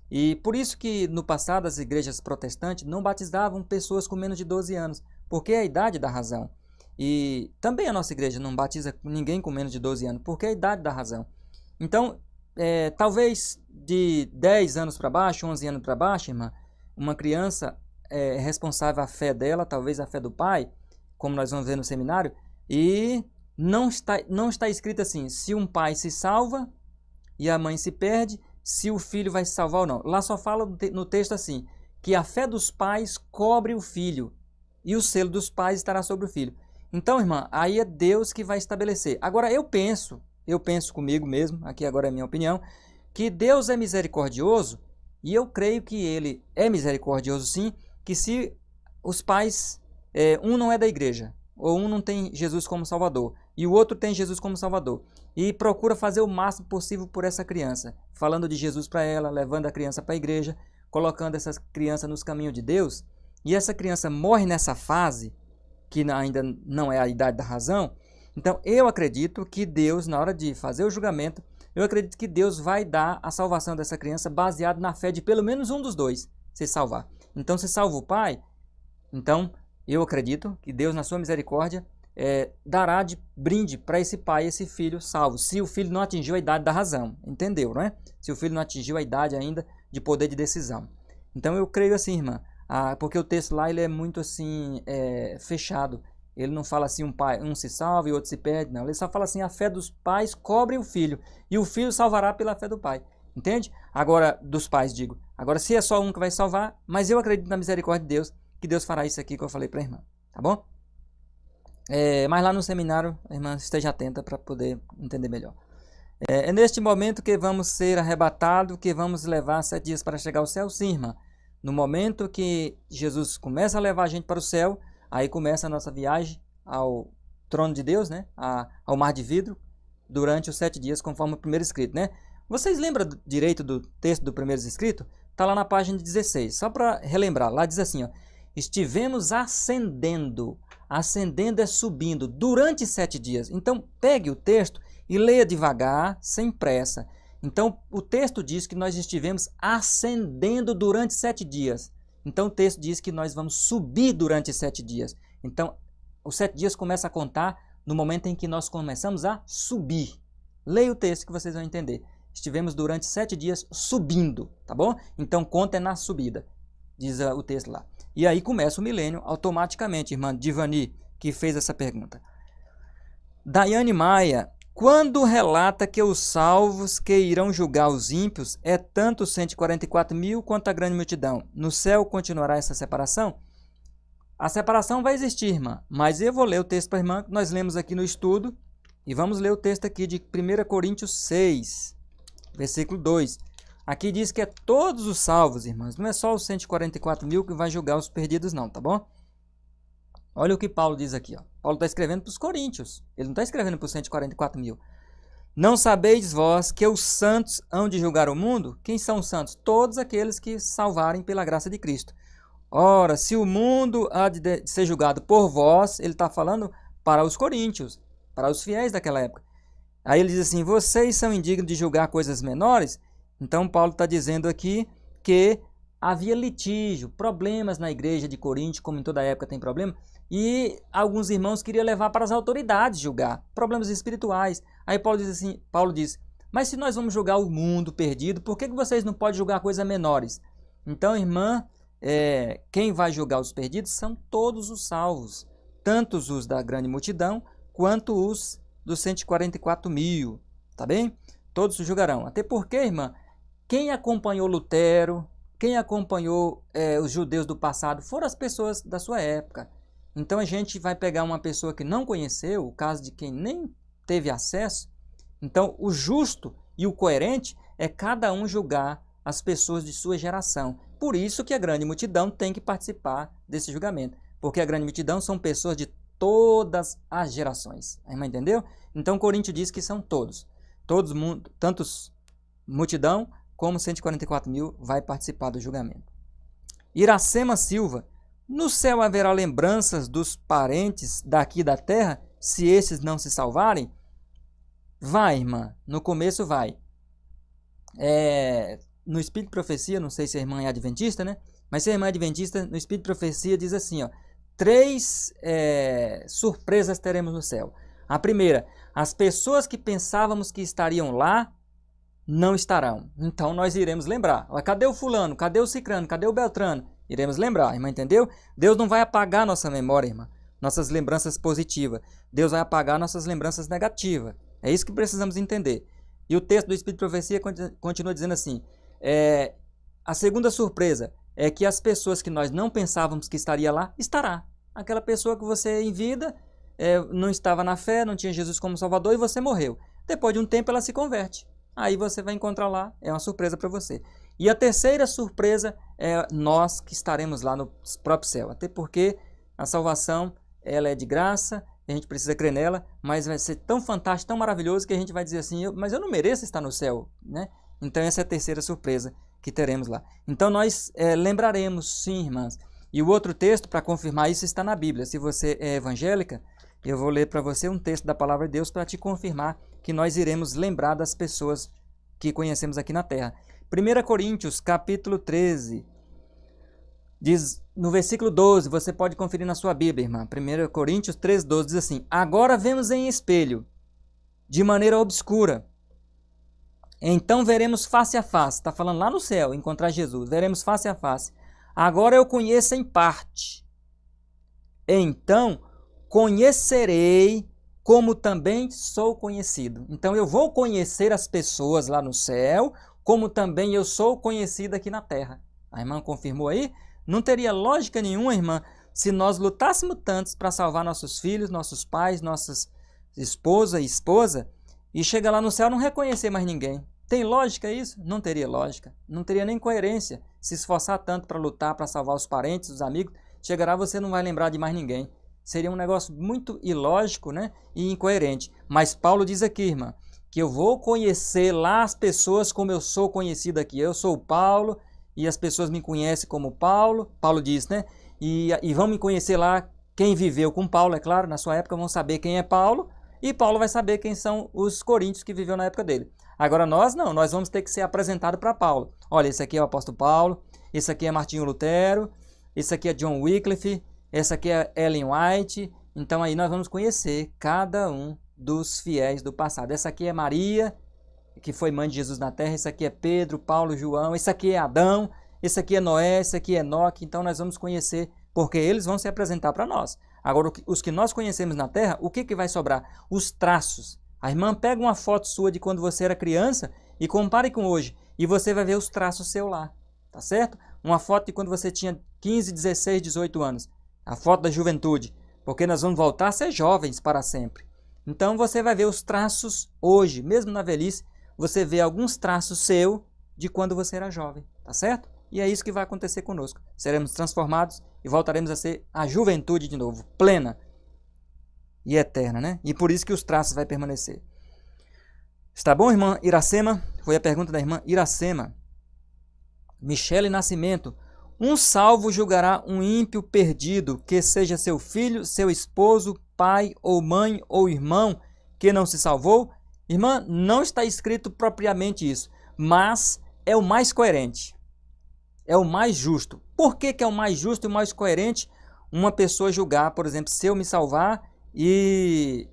E por isso que no passado as igrejas protestantes não batizavam pessoas com menos de 12 anos, porque é a idade da razão. E também a nossa igreja não batiza ninguém com menos de 12 anos, porque é a idade da razão. Então, talvez de 10 anos para baixo, 11 anos para baixo, irmã, uma criança é responsável a fé dela, talvez a fé do pai, como nós vamos ver no seminário, e não está escrito assim, se um pai se salva e a mãe se perde, se o filho vai se salvar ou não. Lá só fala no texto assim, que a fé dos pais cobre o filho e o selo dos pais estará sobre o filho. Então, irmã, aí é Deus que vai estabelecer. Agora, eu penso comigo mesmo, aqui agora é a minha opinião, que Deus é misericordioso, e eu creio que Ele é misericordioso sim, que se os pais, um não é da igreja, ou um não tem Jesus como Salvador, e o outro tem Jesus como Salvador, e procura fazer o máximo possível por essa criança, falando de Jesus para ela, levando a criança para a igreja, colocando essa criança nos caminhos de Deus, e essa criança morre nessa fase, que ainda não é a idade da razão. Então, eu acredito que Deus, na hora de fazer o julgamento, eu acredito que Deus vai dar a salvação dessa criança baseado na fé de pelo menos um dos dois se salvar. Então, se salva o pai, então eu acredito que Deus, na sua misericórdia, dará de brinde para esse pai e esse filho salvo, se o filho não atingiu a idade da razão, entendeu, não é? Se o filho não atingiu a idade ainda de poder de decisão. Então, eu creio assim, irmã, porque o texto lá ele é muito assim, fechado. Ele não fala assim, um se salva e outro se perde, não. Ele só fala assim, a fé dos pais cobre o filho, e o filho salvará pela fé do pai. Entende? Agora, dos pais, digo. Agora, se é só um que vai salvar, mas eu acredito na misericórdia de Deus, que Deus fará isso aqui que eu falei para a irmã. Tá bom? Mas lá no seminário, a irmã esteja atenta para poder entender melhor. É neste momento que vamos ser arrebatados, que vamos levar 7 dias para chegar ao céu? Sim, irmã. No momento que Jesus começa a levar a gente para o céu, aí começa a nossa viagem ao trono de Deus, né? Ao mar de vidro, durante os 7 dias, conforme o primeiro escrito, né? Vocês lembram direito do texto do primeiro escrito? Está lá na página 16. Só para relembrar, lá diz assim, ó, estivemos ascendendo. Ascendendo é subindo durante 7 dias. Então, pegue o texto e leia devagar, sem pressa. Então, o texto diz que nós estivemos ascendendo durante 7 dias. Então o texto diz que nós vamos subir durante 7 dias. Então os 7 dias começam a contar no momento em que nós começamos a subir. Leia o texto que vocês vão entender. Estivemos durante 7 dias subindo, tá bom? Então conta é na subida, diz o texto lá. E aí começa o milênio automaticamente, irmã Divani, que fez essa pergunta. Daiane Maia, quando relata que os salvos que irão julgar os ímpios é tanto os 144 mil quanto a grande multidão, no céu continuará essa separação? A separação vai existir, irmã, mas eu vou ler o texto para a irmã que nós lemos aqui no estudo e vamos ler o texto aqui de 1 Coríntios 6, versículo 2. Aqui diz que é todos os salvos, irmãs, não é só os 144 mil que vai julgar os perdidos não, tá bom? Olha o que Paulo diz aqui, ó. Paulo está escrevendo para os coríntios, ele não está escrevendo para os 144 mil. Não sabeis vós que os santos hão de julgar o mundo? Quem são os santos? Todos aqueles que salvarem pela graça de Cristo. Ora, se o mundo há de ser julgado por vós, ele está falando para os coríntios, para os fiéis daquela época. Aí ele diz assim, vocês são indignos de julgar coisas menores? Então Paulo está dizendo aqui que havia litígio, problemas na igreja de Corinto, como em toda época tem problema, e alguns irmãos queriam levar para as autoridades julgar, problemas espirituais. Aí Paulo diz assim, mas se nós vamos julgar o mundo perdido, por que vocês não podem julgar coisas menores? Então, irmã, quem vai julgar os perdidos são todos os salvos, tanto os da grande multidão, quanto os dos 144 mil, tá bem? Todos julgarão. Até porque, irmã, quem acompanhou Lutero, quem acompanhou os judeus do passado, foram as pessoas da sua época. Então a gente vai pegar uma pessoa que não conheceu, o caso de quem nem teve acesso. Então o justo e o coerente é cada um julgar as pessoas de sua geração. Por isso que a grande multidão tem que participar desse julgamento. Porque a grande multidão são pessoas de todas as gerações. A irmã entendeu? Então Coríntios diz que são todos. Tantos multidão como 144 mil vai participar do julgamento. Iracema Silva. No céu haverá lembranças dos parentes daqui da terra, se esses não se salvarem? Vai, irmã. No começo vai. No Espírito de Profecia, não sei se a irmã é adventista, né? Mas se a irmã é adventista, no Espírito de Profecia diz assim, ó, 3 surpresas teremos no céu. A primeira, as pessoas que pensávamos que estariam lá, não estarão. Então nós iremos lembrar. Cadê o fulano? Cadê o cicrano? Cadê o beltrano? Iremos lembrar, irmã, entendeu? Deus não vai apagar nossa memória, irmã, nossas lembranças positivas. Deus vai apagar nossas lembranças negativas. É isso que precisamos entender. E o texto do Espírito de Profecia continua dizendo assim, a segunda surpresa é que as pessoas que nós não pensávamos que estaria lá, estará. Aquela pessoa que você em vida não estava na fé, não tinha Jesus como Salvador e você morreu. Depois de um tempo ela se converte. Aí você vai encontrar lá, é uma surpresa para você. E a terceira surpresa é nós que estaremos lá no próprio céu. Até porque a salvação ela é de graça, a gente precisa crer nela, mas vai ser tão fantástico, tão maravilhoso que a gente vai dizer assim, mas eu não mereço estar no céu, né? Então essa é a terceira surpresa que teremos lá. Então nós lembraremos, sim, irmãs. E o outro texto para confirmar isso está na Bíblia. Se você é evangélica, eu vou ler para você um texto da Palavra de Deus para te confirmar que nós iremos lembrar das pessoas que conhecemos aqui na terra. 1 Coríntios, capítulo 13, diz no versículo 12, você pode conferir na sua Bíblia, irmã. 1 Coríntios 13, 12 diz assim, agora vemos em espelho, de maneira obscura, então veremos face a face. Está falando lá no céu, encontrar Jesus, veremos face a face. Agora eu conheço em parte, então conhecerei como também sou conhecido. Então eu vou conhecer as pessoas lá no céu, como também eu sou conhecido aqui na terra. A irmã confirmou aí? Não teria lógica nenhuma, irmã, se nós lutássemos tantos para salvar nossos filhos, nossos pais, nossas esposa e esposa, e chegar lá no céu e não reconhecer mais ninguém. Tem lógica isso? Não teria lógica. Não teria nem coerência se esforçar tanto para lutar, para salvar os parentes, os amigos. Chegará, você não vai lembrar de mais ninguém. Seria um negócio muito ilógico, né? E incoerente. Mas Paulo diz aqui, irmã, que eu vou conhecer lá as pessoas como eu sou conhecido aqui. Eu sou o Paulo e as pessoas me conhecem como Paulo. Paulo diz, né? E vão me conhecer lá quem viveu com Paulo, é claro, na sua época vão saber quem é Paulo. e Paulo vai saber quem são os coríntios que viveu na época dele. Agora nós não, nós vamos ter que ser apresentado para Paulo. Olha, esse aqui é o apóstolo Paulo, esse aqui é Martinho Lutero, esse aqui é John Wycliffe, esse aqui é Ellen White. Então aí nós vamos conhecer cada um dos fiéis do passado. Essa aqui é Maria, que foi mãe de Jesus na terra. Esse aqui é Pedro, Paulo, João. Esse aqui é Adão. Esse aqui é Noé. Esse aqui é Enoque. Então nós vamos conhecer, porque eles vão se apresentar para nós. Agora, os que nós conhecemos na terra, o que vai sobrar? Os traços. A irmã pega uma foto sua de quando você era criança e compare com hoje. E você vai ver os traços seu lá. Tá certo? Uma foto de quando você tinha 15, 16, 18 anos. A foto da juventude. Porque nós vamos voltar a ser jovens para sempre. Então você vai ver os traços hoje, mesmo na velhice, você vê alguns traços seu de quando você era jovem, tá certo? E é isso que vai acontecer conosco. Seremos transformados e voltaremos a ser a juventude de novo, plena e eterna, né? E por isso que os traços vai permanecer. Está bom, irmã Iracema? Foi a pergunta da irmã Iracema. Michele Nascimento. Um salvo julgará um ímpio perdido, que seja seu filho, seu esposo, pai ou mãe ou irmão, que não se salvou? Irmã, não está escrito propriamente isso, mas é o mais coerente, é o mais justo. Por que é o mais justo e o mais coerente uma pessoa julgar, por exemplo, se eu me salvar e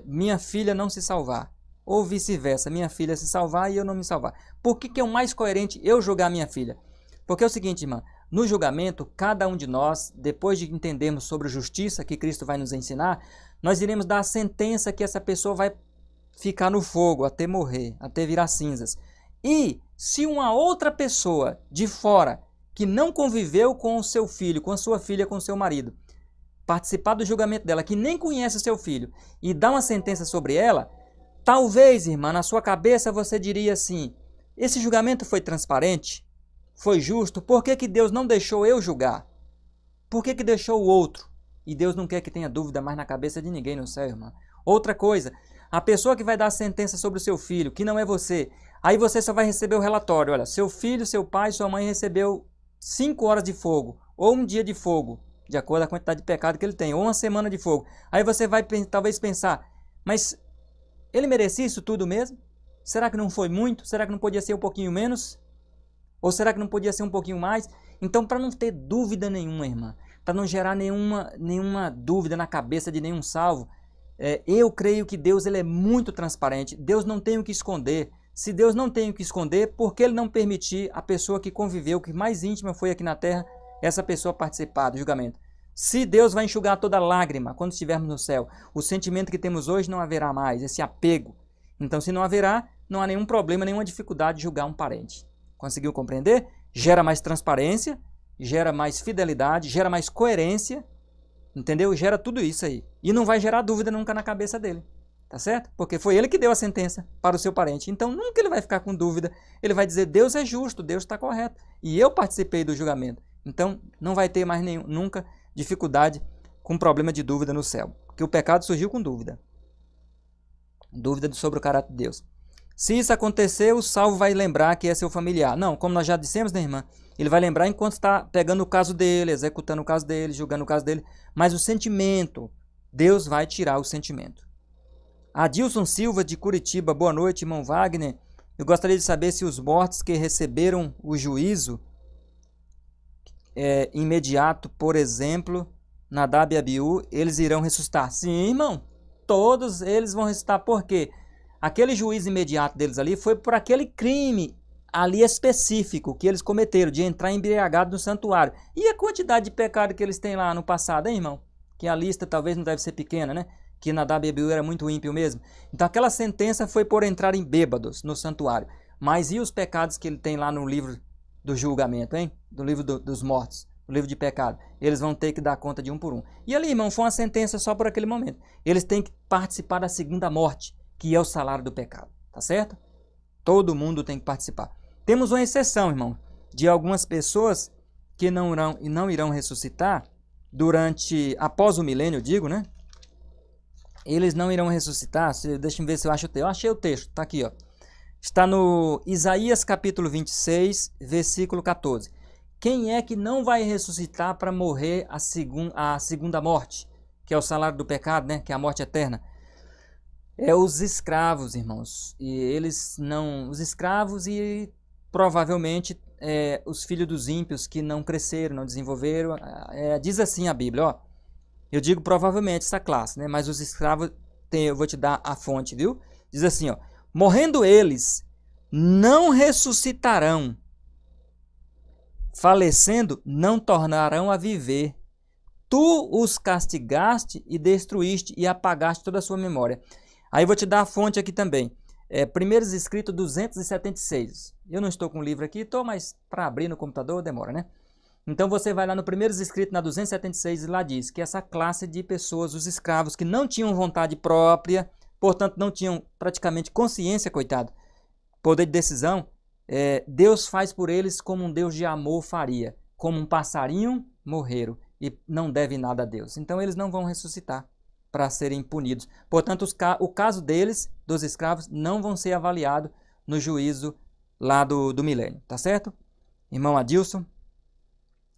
minha filha não se salvar? Ou vice-versa, minha filha se salvar e eu não me salvar. Por que é o mais coerente eu julgar minha filha? Porque é o seguinte, irmã, no julgamento, cada um de nós, depois de entendermos sobre a justiça que Cristo vai nos ensinar, nós iremos dar a sentença que essa pessoa vai ficar no fogo até morrer, até virar cinzas. E se uma outra pessoa de fora, que não conviveu com o seu filho, com a sua filha, com o seu marido, participar do julgamento dela, que nem conhece o seu filho, e dar uma sentença sobre ela, talvez, irmã, na sua cabeça você diria assim, esse julgamento foi transparente? Foi justo? Por que Deus não deixou eu julgar? Por que deixou o outro? E Deus não quer que tenha dúvida mais na cabeça de ninguém no céu, irmã. Outra coisa, a pessoa que vai dar a sentença sobre o seu filho, que não é você, aí você só vai receber o relatório. Olha, seu filho, seu pai, sua mãe recebeu 5 horas de fogo, ou um dia de fogo, de acordo com a quantidade de pecado que ele tem, ou uma semana de fogo. Aí você vai talvez pensar, mas ele merecia isso tudo mesmo? Será que não foi muito? Será que não podia ser um pouquinho menos? Ou será que não podia ser um pouquinho mais? Então, para não ter dúvida nenhuma, irmã, para não gerar nenhuma dúvida na cabeça de nenhum salvo, eu creio que Deus ele é muito transparente. Deus não tem o que esconder. Se Deus não tem o que esconder, por que Ele não permitir a pessoa que conviveu, que mais íntima foi aqui na terra, essa pessoa participar do julgamento? Se Deus vai enxugar toda lágrima quando estivermos no céu, o sentimento que temos hoje não haverá mais, esse apego. Então, se não haverá, não há nenhum problema, nenhuma dificuldade de julgar um parente. Conseguiu compreender? Gera mais transparência, gera mais fidelidade, gera mais coerência, entendeu? Gera tudo isso aí. E não vai gerar dúvida nunca na cabeça dele, tá certo? Porque foi ele que deu a sentença para o seu parente. Então nunca ele vai ficar com dúvida. Ele vai dizer, Deus é justo, Deus está correto. E eu participei do julgamento. Então não vai ter mais nunca dificuldade com problema de dúvida no céu. Porque o pecado surgiu com dúvida. Dúvida sobre o caráter de Deus. Se isso acontecer, o salvo vai lembrar que é seu familiar. Não, como nós já dissemos, né, irmã? Ele vai lembrar enquanto está pegando o caso dele, executando o caso dele, julgando o caso dele. Mas o sentimento, Deus vai tirar o sentimento. Adilson Silva, de Curitiba. Boa noite, irmão Wagner. Eu gostaria de saber se os mortos que receberam o juízo imediato, por exemplo, Nadab e Abiú, eles irão ressuscitar. Sim, irmão. Todos eles vão ressuscitar. Por quê? Aquele juízo imediato deles ali foi por aquele crime ali específico que eles cometeram, de entrar embriagado no santuário. E a quantidade de pecado que eles têm lá no passado, hein, irmão? Que a lista talvez não deve ser pequena, né? Que Nadab e Abiú era muito ímpio mesmo. Então aquela sentença foi por entrarem bêbados no santuário. Mas e os pecados que ele tem lá no livro do julgamento, hein? Do livro dos mortos, do livro de pecado. Eles vão ter que dar conta de um por um. E ali, irmão, foi uma sentença só por aquele momento. Eles têm que participar da segunda morte, que é o salário do pecado, tá certo? Todo mundo tem que participar. Temos uma exceção, irmão, de algumas pessoas que não irão ressuscitar após o milênio, digo, né? Eles não irão ressuscitar. Deixa eu ver se eu acho o texto. Eu achei o texto, tá aqui, ó. Está no Isaías capítulo 26, versículo 14. Quem é que não vai ressuscitar para morrer a segunda morte, que é o salário do pecado, né? Que é a morte eterna. É os escravos, irmãos. E eles não... Os escravos e provavelmente os filhos dos ímpios que não cresceram, não desenvolveram. Diz assim a Bíblia, ó. Eu digo provavelmente essa classe, né? Mas os escravos, eu vou te dar a fonte, viu? Diz assim, ó. Morrendo eles, não ressuscitarão. Falecendo, não tornarão a viver. Tu os castigaste e destruíste e apagaste toda a sua memória. Aí vou te dar a fonte aqui também. Primeiros Escritos 276. Eu não estou com o livro aqui, estou, mas para abrir no computador demora, né? Então você vai lá no Primeiros Escritos, na 276, e lá diz que essa classe de pessoas, os escravos, que não tinham vontade própria, portanto não tinham praticamente consciência, coitado, poder de decisão, Deus faz por eles como um Deus de amor faria. Como um passarinho, morreram e não devem nada a Deus. Então eles não vão ressuscitar para serem punidos. Portanto, o caso deles, dos escravos, não vão ser avaliados no juízo lá do milênio, tá certo? Irmão Adilson,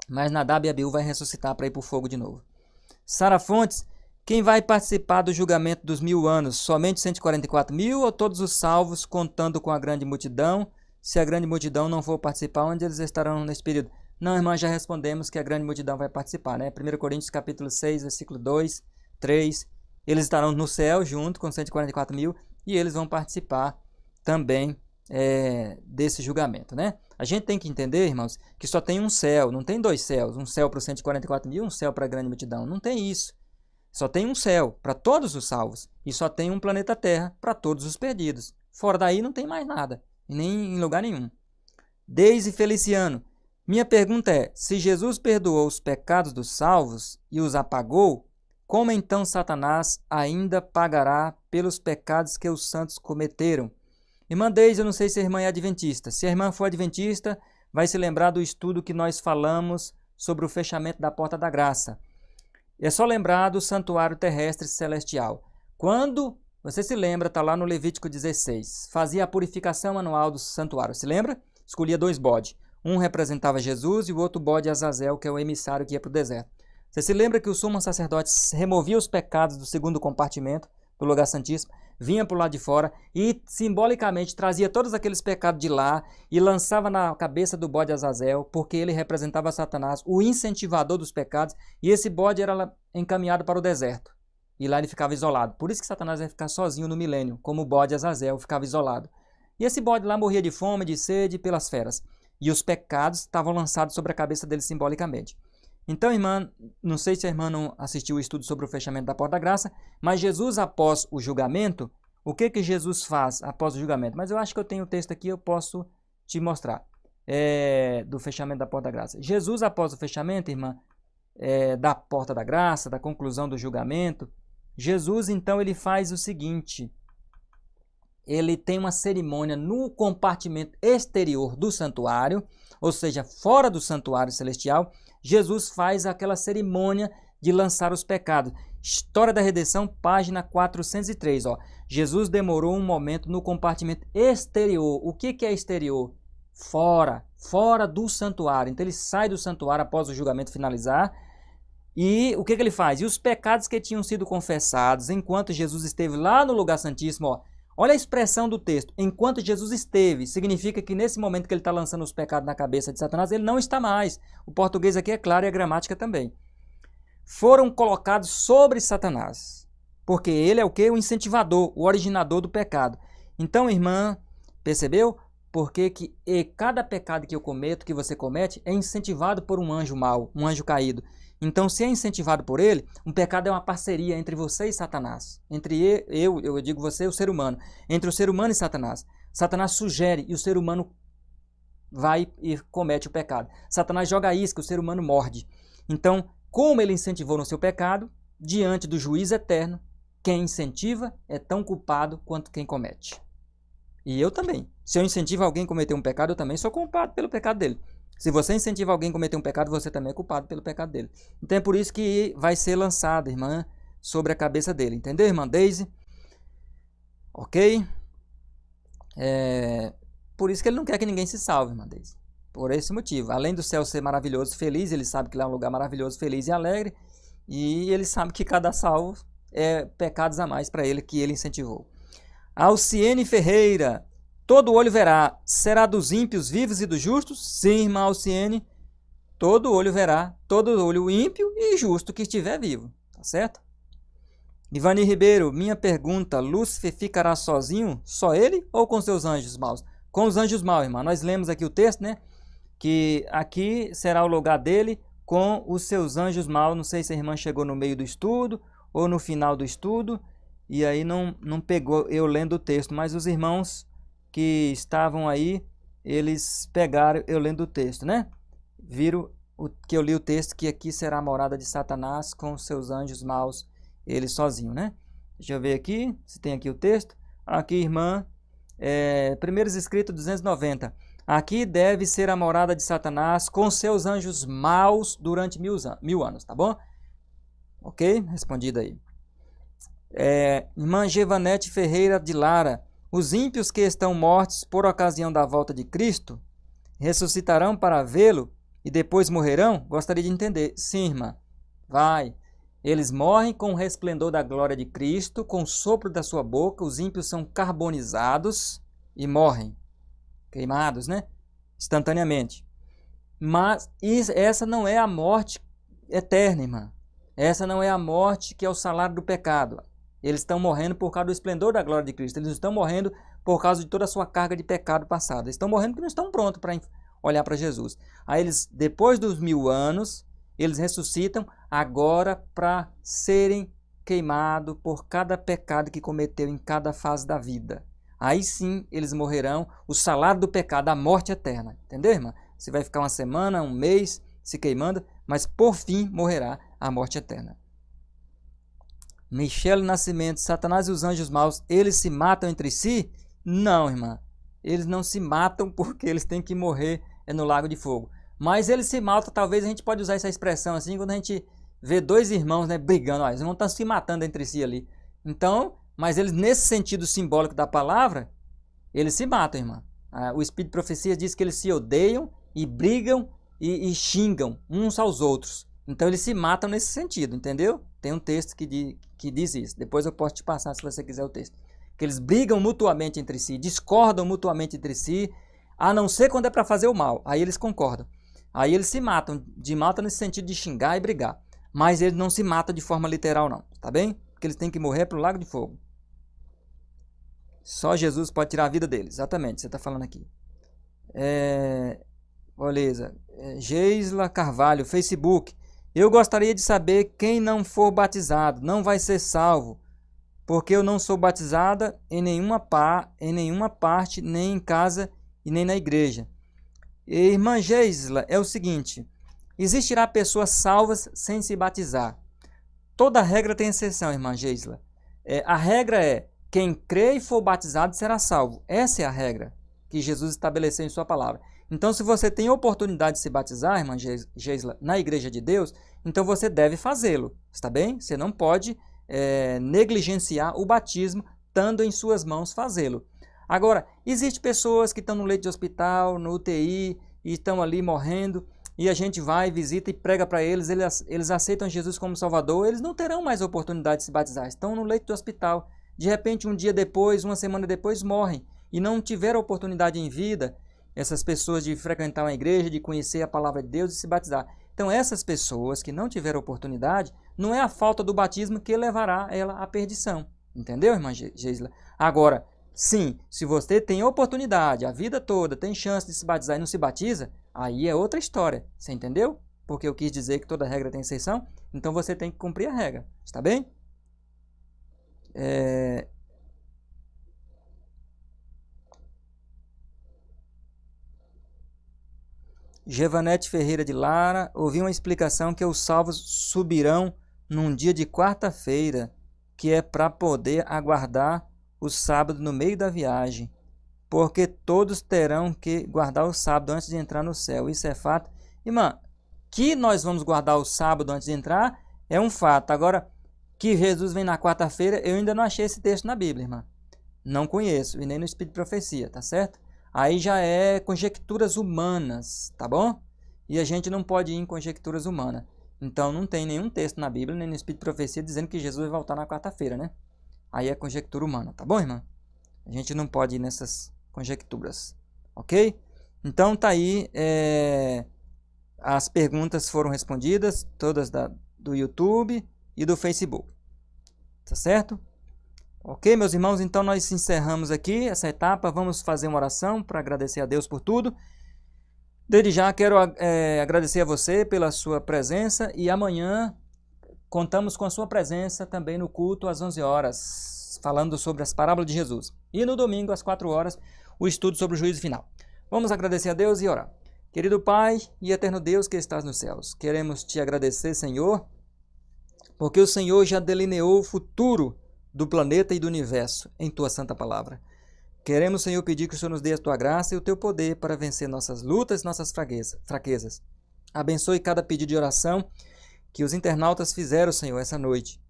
mas Nadab e Abiú vai ressuscitar para ir para o fogo de novo. Sara Fontes, quem vai participar do julgamento dos 1000 anos? Somente 144 mil ou todos os salvos, contando com a grande multidão? Se a grande multidão não for participar, onde eles estarão nesse período? Não, irmã, já respondemos que a grande multidão vai participar, né? 1 Coríntios capítulo 6, versículo 2, 3. Eles estarão no céu junto com 144 mil e eles vão participar também desse julgamento, né? A gente tem que entender, irmãos, que só tem um céu, não tem dois céus. Um céu para os 144 mil, um céu para a grande multidão. Não tem isso. Só tem um céu para todos os salvos e só tem um planeta Terra para todos os perdidos. Fora daí não tem mais nada, nem em lugar nenhum. Deise Feliciano, minha pergunta é, se Jesus perdoou os pecados dos salvos e os apagou, como então Satanás ainda pagará pelos pecados que os santos cometeram? Irmã Deise, eu não sei se a irmã é adventista. Se a irmã for adventista, vai se lembrar do estudo que nós falamos sobre o fechamento da porta da graça. É só lembrar do santuário terrestre celestial. Quando, você se lembra, está lá no Levítico 16, fazia a purificação anual do santuário. Se lembra? Escolhia 2 bodes. Um representava Jesus e o outro bode Azazel, que é o emissário que ia para o deserto. Você se lembra que o sumo sacerdote removia os pecados do segundo compartimento do lugar santíssimo, vinha para o lado de fora e simbolicamente trazia todos aqueles pecados de lá e lançava na cabeça do bode Azazel, porque ele representava Satanás, o incentivador dos pecados, e esse bode era encaminhado para o deserto. E lá ele ficava isolado. Por isso que Satanás ia ficar sozinho no milênio, como o bode Azazel ficava isolado. E esse bode lá morria de fome, de sede pelas feras. E os pecados estavam lançados sobre a cabeça dele simbolicamente. Então, irmã, não sei se a irmã não assistiu o estudo sobre o fechamento da porta da graça, mas Jesus, após o julgamento, o que Jesus faz após o julgamento? Mas eu acho que eu tenho o texto aqui, eu posso te mostrar, do fechamento da porta da graça. Jesus, após o fechamento, irmã, da porta da graça, da conclusão do julgamento, Jesus, então, ele faz o seguinte: ele tem uma cerimônia no compartimento exterior do santuário, ou seja, fora do santuário celestial. Jesus faz aquela cerimônia de lançar os pecados. História da Redenção, página 403. Ó. Jesus demorou um momento no compartimento exterior. O que é exterior? Fora do santuário. Então ele sai do santuário após o julgamento finalizar. E o que ele faz? E os pecados que tinham sido confessados enquanto Jesus esteve lá no lugar santíssimo, ó, olha a expressão do texto. Enquanto Jesus esteve, significa que nesse momento que ele está lançando os pecados na cabeça de Satanás, ele não está mais. O português aqui é claro e a gramática também. Foram colocados sobre Satanás. Porque ele é o quê? O incentivador, o originador do pecado. Então, irmã, percebeu? Porque cada pecado que eu cometo, que você comete, é incentivado por um anjo mau, um anjo caído. Então, se é incentivado por ele, um pecado é uma parceria entre você e Satanás. Entre eu digo você e o ser humano. Entre o ser humano e Satanás. Satanás sugere e o ser humano vai e comete o pecado. Satanás joga a isca, o ser humano morde. Então, como ele incentivou no seu pecado, diante do juízo eterno, quem incentiva é tão culpado quanto quem comete. E eu também. Se eu incentivo alguém a cometer um pecado, eu também sou culpado pelo pecado dele. Se você incentiva alguém a cometer um pecado, você também é culpado pelo pecado dele. Então é por isso que vai ser lançada, irmã, sobre a cabeça dele. Entendeu, irmã Deise? Ok? Por isso que ele não quer que ninguém se salve, irmã Deise. Por esse motivo. Além do céu ser maravilhoso, feliz, ele sabe que lá é um lugar maravilhoso, feliz e alegre. E ele sabe que cada salvo pecados a mais para ele que ele incentivou. Alciene Ferreira, todo olho verá, será dos ímpios vivos e dos justos? Sim, irmã Alciene, todo olho verá, todo olho ímpio e justo que estiver vivo, tá certo? Ivani Ribeiro, minha pergunta, Lúcifer ficará sozinho, só ele ou com seus anjos maus? Com os anjos maus, irmã, nós lemos aqui o texto, né? Que aqui será o lugar dele com os seus anjos maus. Não sei se a irmã chegou no meio do estudo ou no final do estudo, e aí não pegou eu lendo o texto, mas os irmãos que estavam aí, eles pegaram eu lendo o texto, né? Viram que eu li o texto, que aqui será a morada de Satanás com os seus anjos maus, ele sozinho, né? Deixa eu ver aqui, se tem aqui o texto. Aqui, irmã, Primeiros Escritos 290. Aqui deve ser a morada de Satanás com seus anjos maus durante 1000 anos, tá bom? Ok? Respondido aí. Irmã Gevanete Ferreira de Lara. Os ímpios que estão mortos por ocasião da volta de Cristo ressuscitarão para vê-lo e depois morrerão? Gostaria de entender. Sim, irmã. Vai. Eles morrem com o resplendor da glória de Cristo, com o sopro da sua boca. Os ímpios são carbonizados e morrem. Queimados, né? Instantaneamente. Mas essa não é a morte eterna, irmã. Essa não é a morte que é o salário do pecado. Eles estão morrendo por causa do esplendor da glória de Cristo. Eles não estão morrendo por causa de toda a sua carga de pecado passado. Eles estão morrendo porque não estão prontos para olhar para Jesus. Aí eles, depois dos 1000 anos, eles ressuscitam agora para serem queimados por cada pecado que cometeu em cada fase da vida. Aí sim eles morrerão, o salário do pecado, a morte eterna. Entendeu, irmã? Você vai ficar uma semana, um mês se queimando, mas por fim morrerá a morte eterna. Michele Nascimento, Satanás e os anjos maus, eles se matam entre si? Não, irmã. Eles não se matam porque eles têm que morrer no lago de fogo. Mas eles se matam, talvez a gente pode usar essa expressão assim, quando a gente vê dois irmãos, né, brigando, ó, eles vão estar se matando entre si ali. Então, mas eles, nesse sentido simbólico da palavra, eles se matam, irmã. O Espírito de Profecia diz que eles se odeiam e brigam e xingam uns aos outros. Então eles se matam nesse sentido, entendeu? Tem um texto que diz isso. Depois eu posso te passar se você quiser o texto. Que eles brigam mutuamente entre si, discordam mutuamente entre si, a não ser quando é para fazer o mal. Aí eles concordam. Aí eles se matam, matam nesse sentido de xingar e brigar. Mas eles não se matam de forma literal não, tá bem? Porque eles têm que morrer para o lago de fogo. Só Jesus pode tirar a vida deles, exatamente, você está falando aqui. Beleza. Geisla Carvalho, Facebook. Eu gostaria de saber quem não for batizado, não vai ser salvo, porque eu não sou batizada em nenhuma parte, nem em casa e nem na igreja. Irmã Geisla, é o seguinte, existirá pessoas salvas sem se batizar. Toda regra tem exceção, irmã Geisla. A regra é, quem crê e for batizado será salvo. Essa é a regra que Jesus estabeleceu em sua palavra. Então, se você tem a oportunidade de se batizar, irmã Geisla, na igreja de Deus, então você deve fazê-lo, está bem? Você não pode negligenciar o batismo, estando em suas mãos fazê-lo. Agora, existem pessoas que estão no leito de hospital, no UTI, e estão ali morrendo, e a gente vai, visita e prega para eles, eles aceitam Jesus como Salvador, eles não terão mais a oportunidade de se batizar, estão no leito de hospital. De repente, um dia depois, uma semana depois, morrem, e não tiveram a oportunidade em vida, essas pessoas, de frequentar uma igreja, de conhecer a palavra de Deus e se batizar. Então, essas pessoas que não tiveram oportunidade, não é a falta do batismo que levará ela à perdição. Entendeu, irmã Geisla? Agora, sim, se você tem oportunidade, a vida toda, tem chance de se batizar e não se batiza, aí é outra história. Você entendeu? Porque eu quis dizer que toda regra tem exceção, então você tem que cumprir a regra. Está bem? Gevanete Ferreira de Lara, ouvi uma explicação que os salvos subirão num dia de quarta-feira, que é para poder aguardar o sábado no meio da viagem, porque todos terão que guardar o sábado antes de entrar no céu. Isso é fato. Irmã, que nós vamos guardar o sábado antes de entrar é um fato. Agora, que Jesus vem na quarta-feira, eu ainda não achei esse texto na Bíblia, irmã. Não conheço, e nem no Espírito de Profecia, tá certo? Aí já é conjecturas humanas, tá bom? E a gente não pode ir em conjecturas humanas. Então não tem nenhum texto na Bíblia, nem no Espírito de Profecia, dizendo que Jesus vai voltar na quarta-feira, né? Aí é conjectura humana, tá bom, irmã? A gente não pode ir nessas conjecturas, ok? Então tá aí, as perguntas foram respondidas, todas do YouTube e do Facebook, tá certo? Ok, meus irmãos, então nós encerramos aqui essa etapa, vamos fazer uma oração para agradecer a Deus por tudo. Desde já quero agradecer a você pela sua presença e amanhã contamos com a sua presença também no culto às 11 horas, falando sobre as parábolas de Jesus. E no domingo às 4 horas, o estudo sobre o juízo final. Vamos agradecer a Deus e orar. Querido Pai e eterno Deus que estás nos céus, queremos te agradecer, Senhor, porque o Senhor já delineou o futuro do planeta e do universo em tua santa palavra. Queremos, Senhor, pedir que o Senhor nos dê a tua graça e o teu poder para vencer nossas lutas e nossas fraquezas. Abençoe cada pedido de oração que os internautas fizeram, Senhor, essa noite.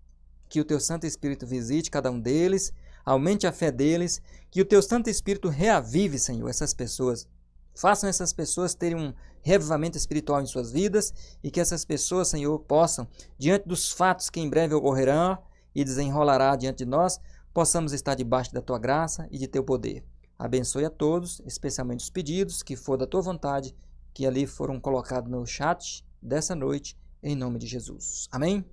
Que o teu Santo Espírito visite cada um deles, aumente a fé deles, que o teu Santo Espírito reavive, Senhor, essas pessoas. Façam essas pessoas terem um reavivamento espiritual em suas vidas e que essas pessoas, Senhor, possam, diante dos fatos que em breve ocorrerão e desenrolará diante de nós, possamos estar debaixo da tua graça e de teu poder. Abençoe a todos, especialmente os pedidos que for da tua vontade, que ali foram colocados no chat dessa noite, em nome de Jesus. Amém?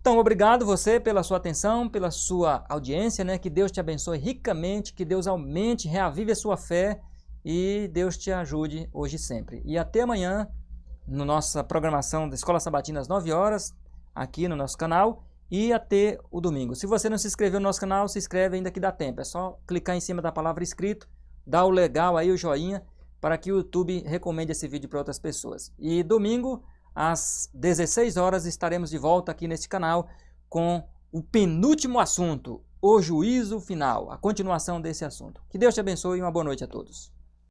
Então, obrigado você pela sua atenção, pela sua audiência, né? Que Deus te abençoe ricamente, que Deus aumente, reavive a sua fé e Deus te ajude hoje e sempre. E até amanhã, na nossa programação da Escola Sabatina às 9 horas, aqui no nosso canal, e até o domingo. Se você não se inscreveu no nosso canal, se inscreve ainda que dá tempo. É só clicar em cima da palavra inscrito, dá o legal aí, o joinha, para que o YouTube recomende esse vídeo para outras pessoas. E domingo, às 16 horas, estaremos de volta aqui neste canal com o penúltimo assunto, o juízo final, a continuação desse assunto. Que Deus te abençoe e uma boa noite a todos.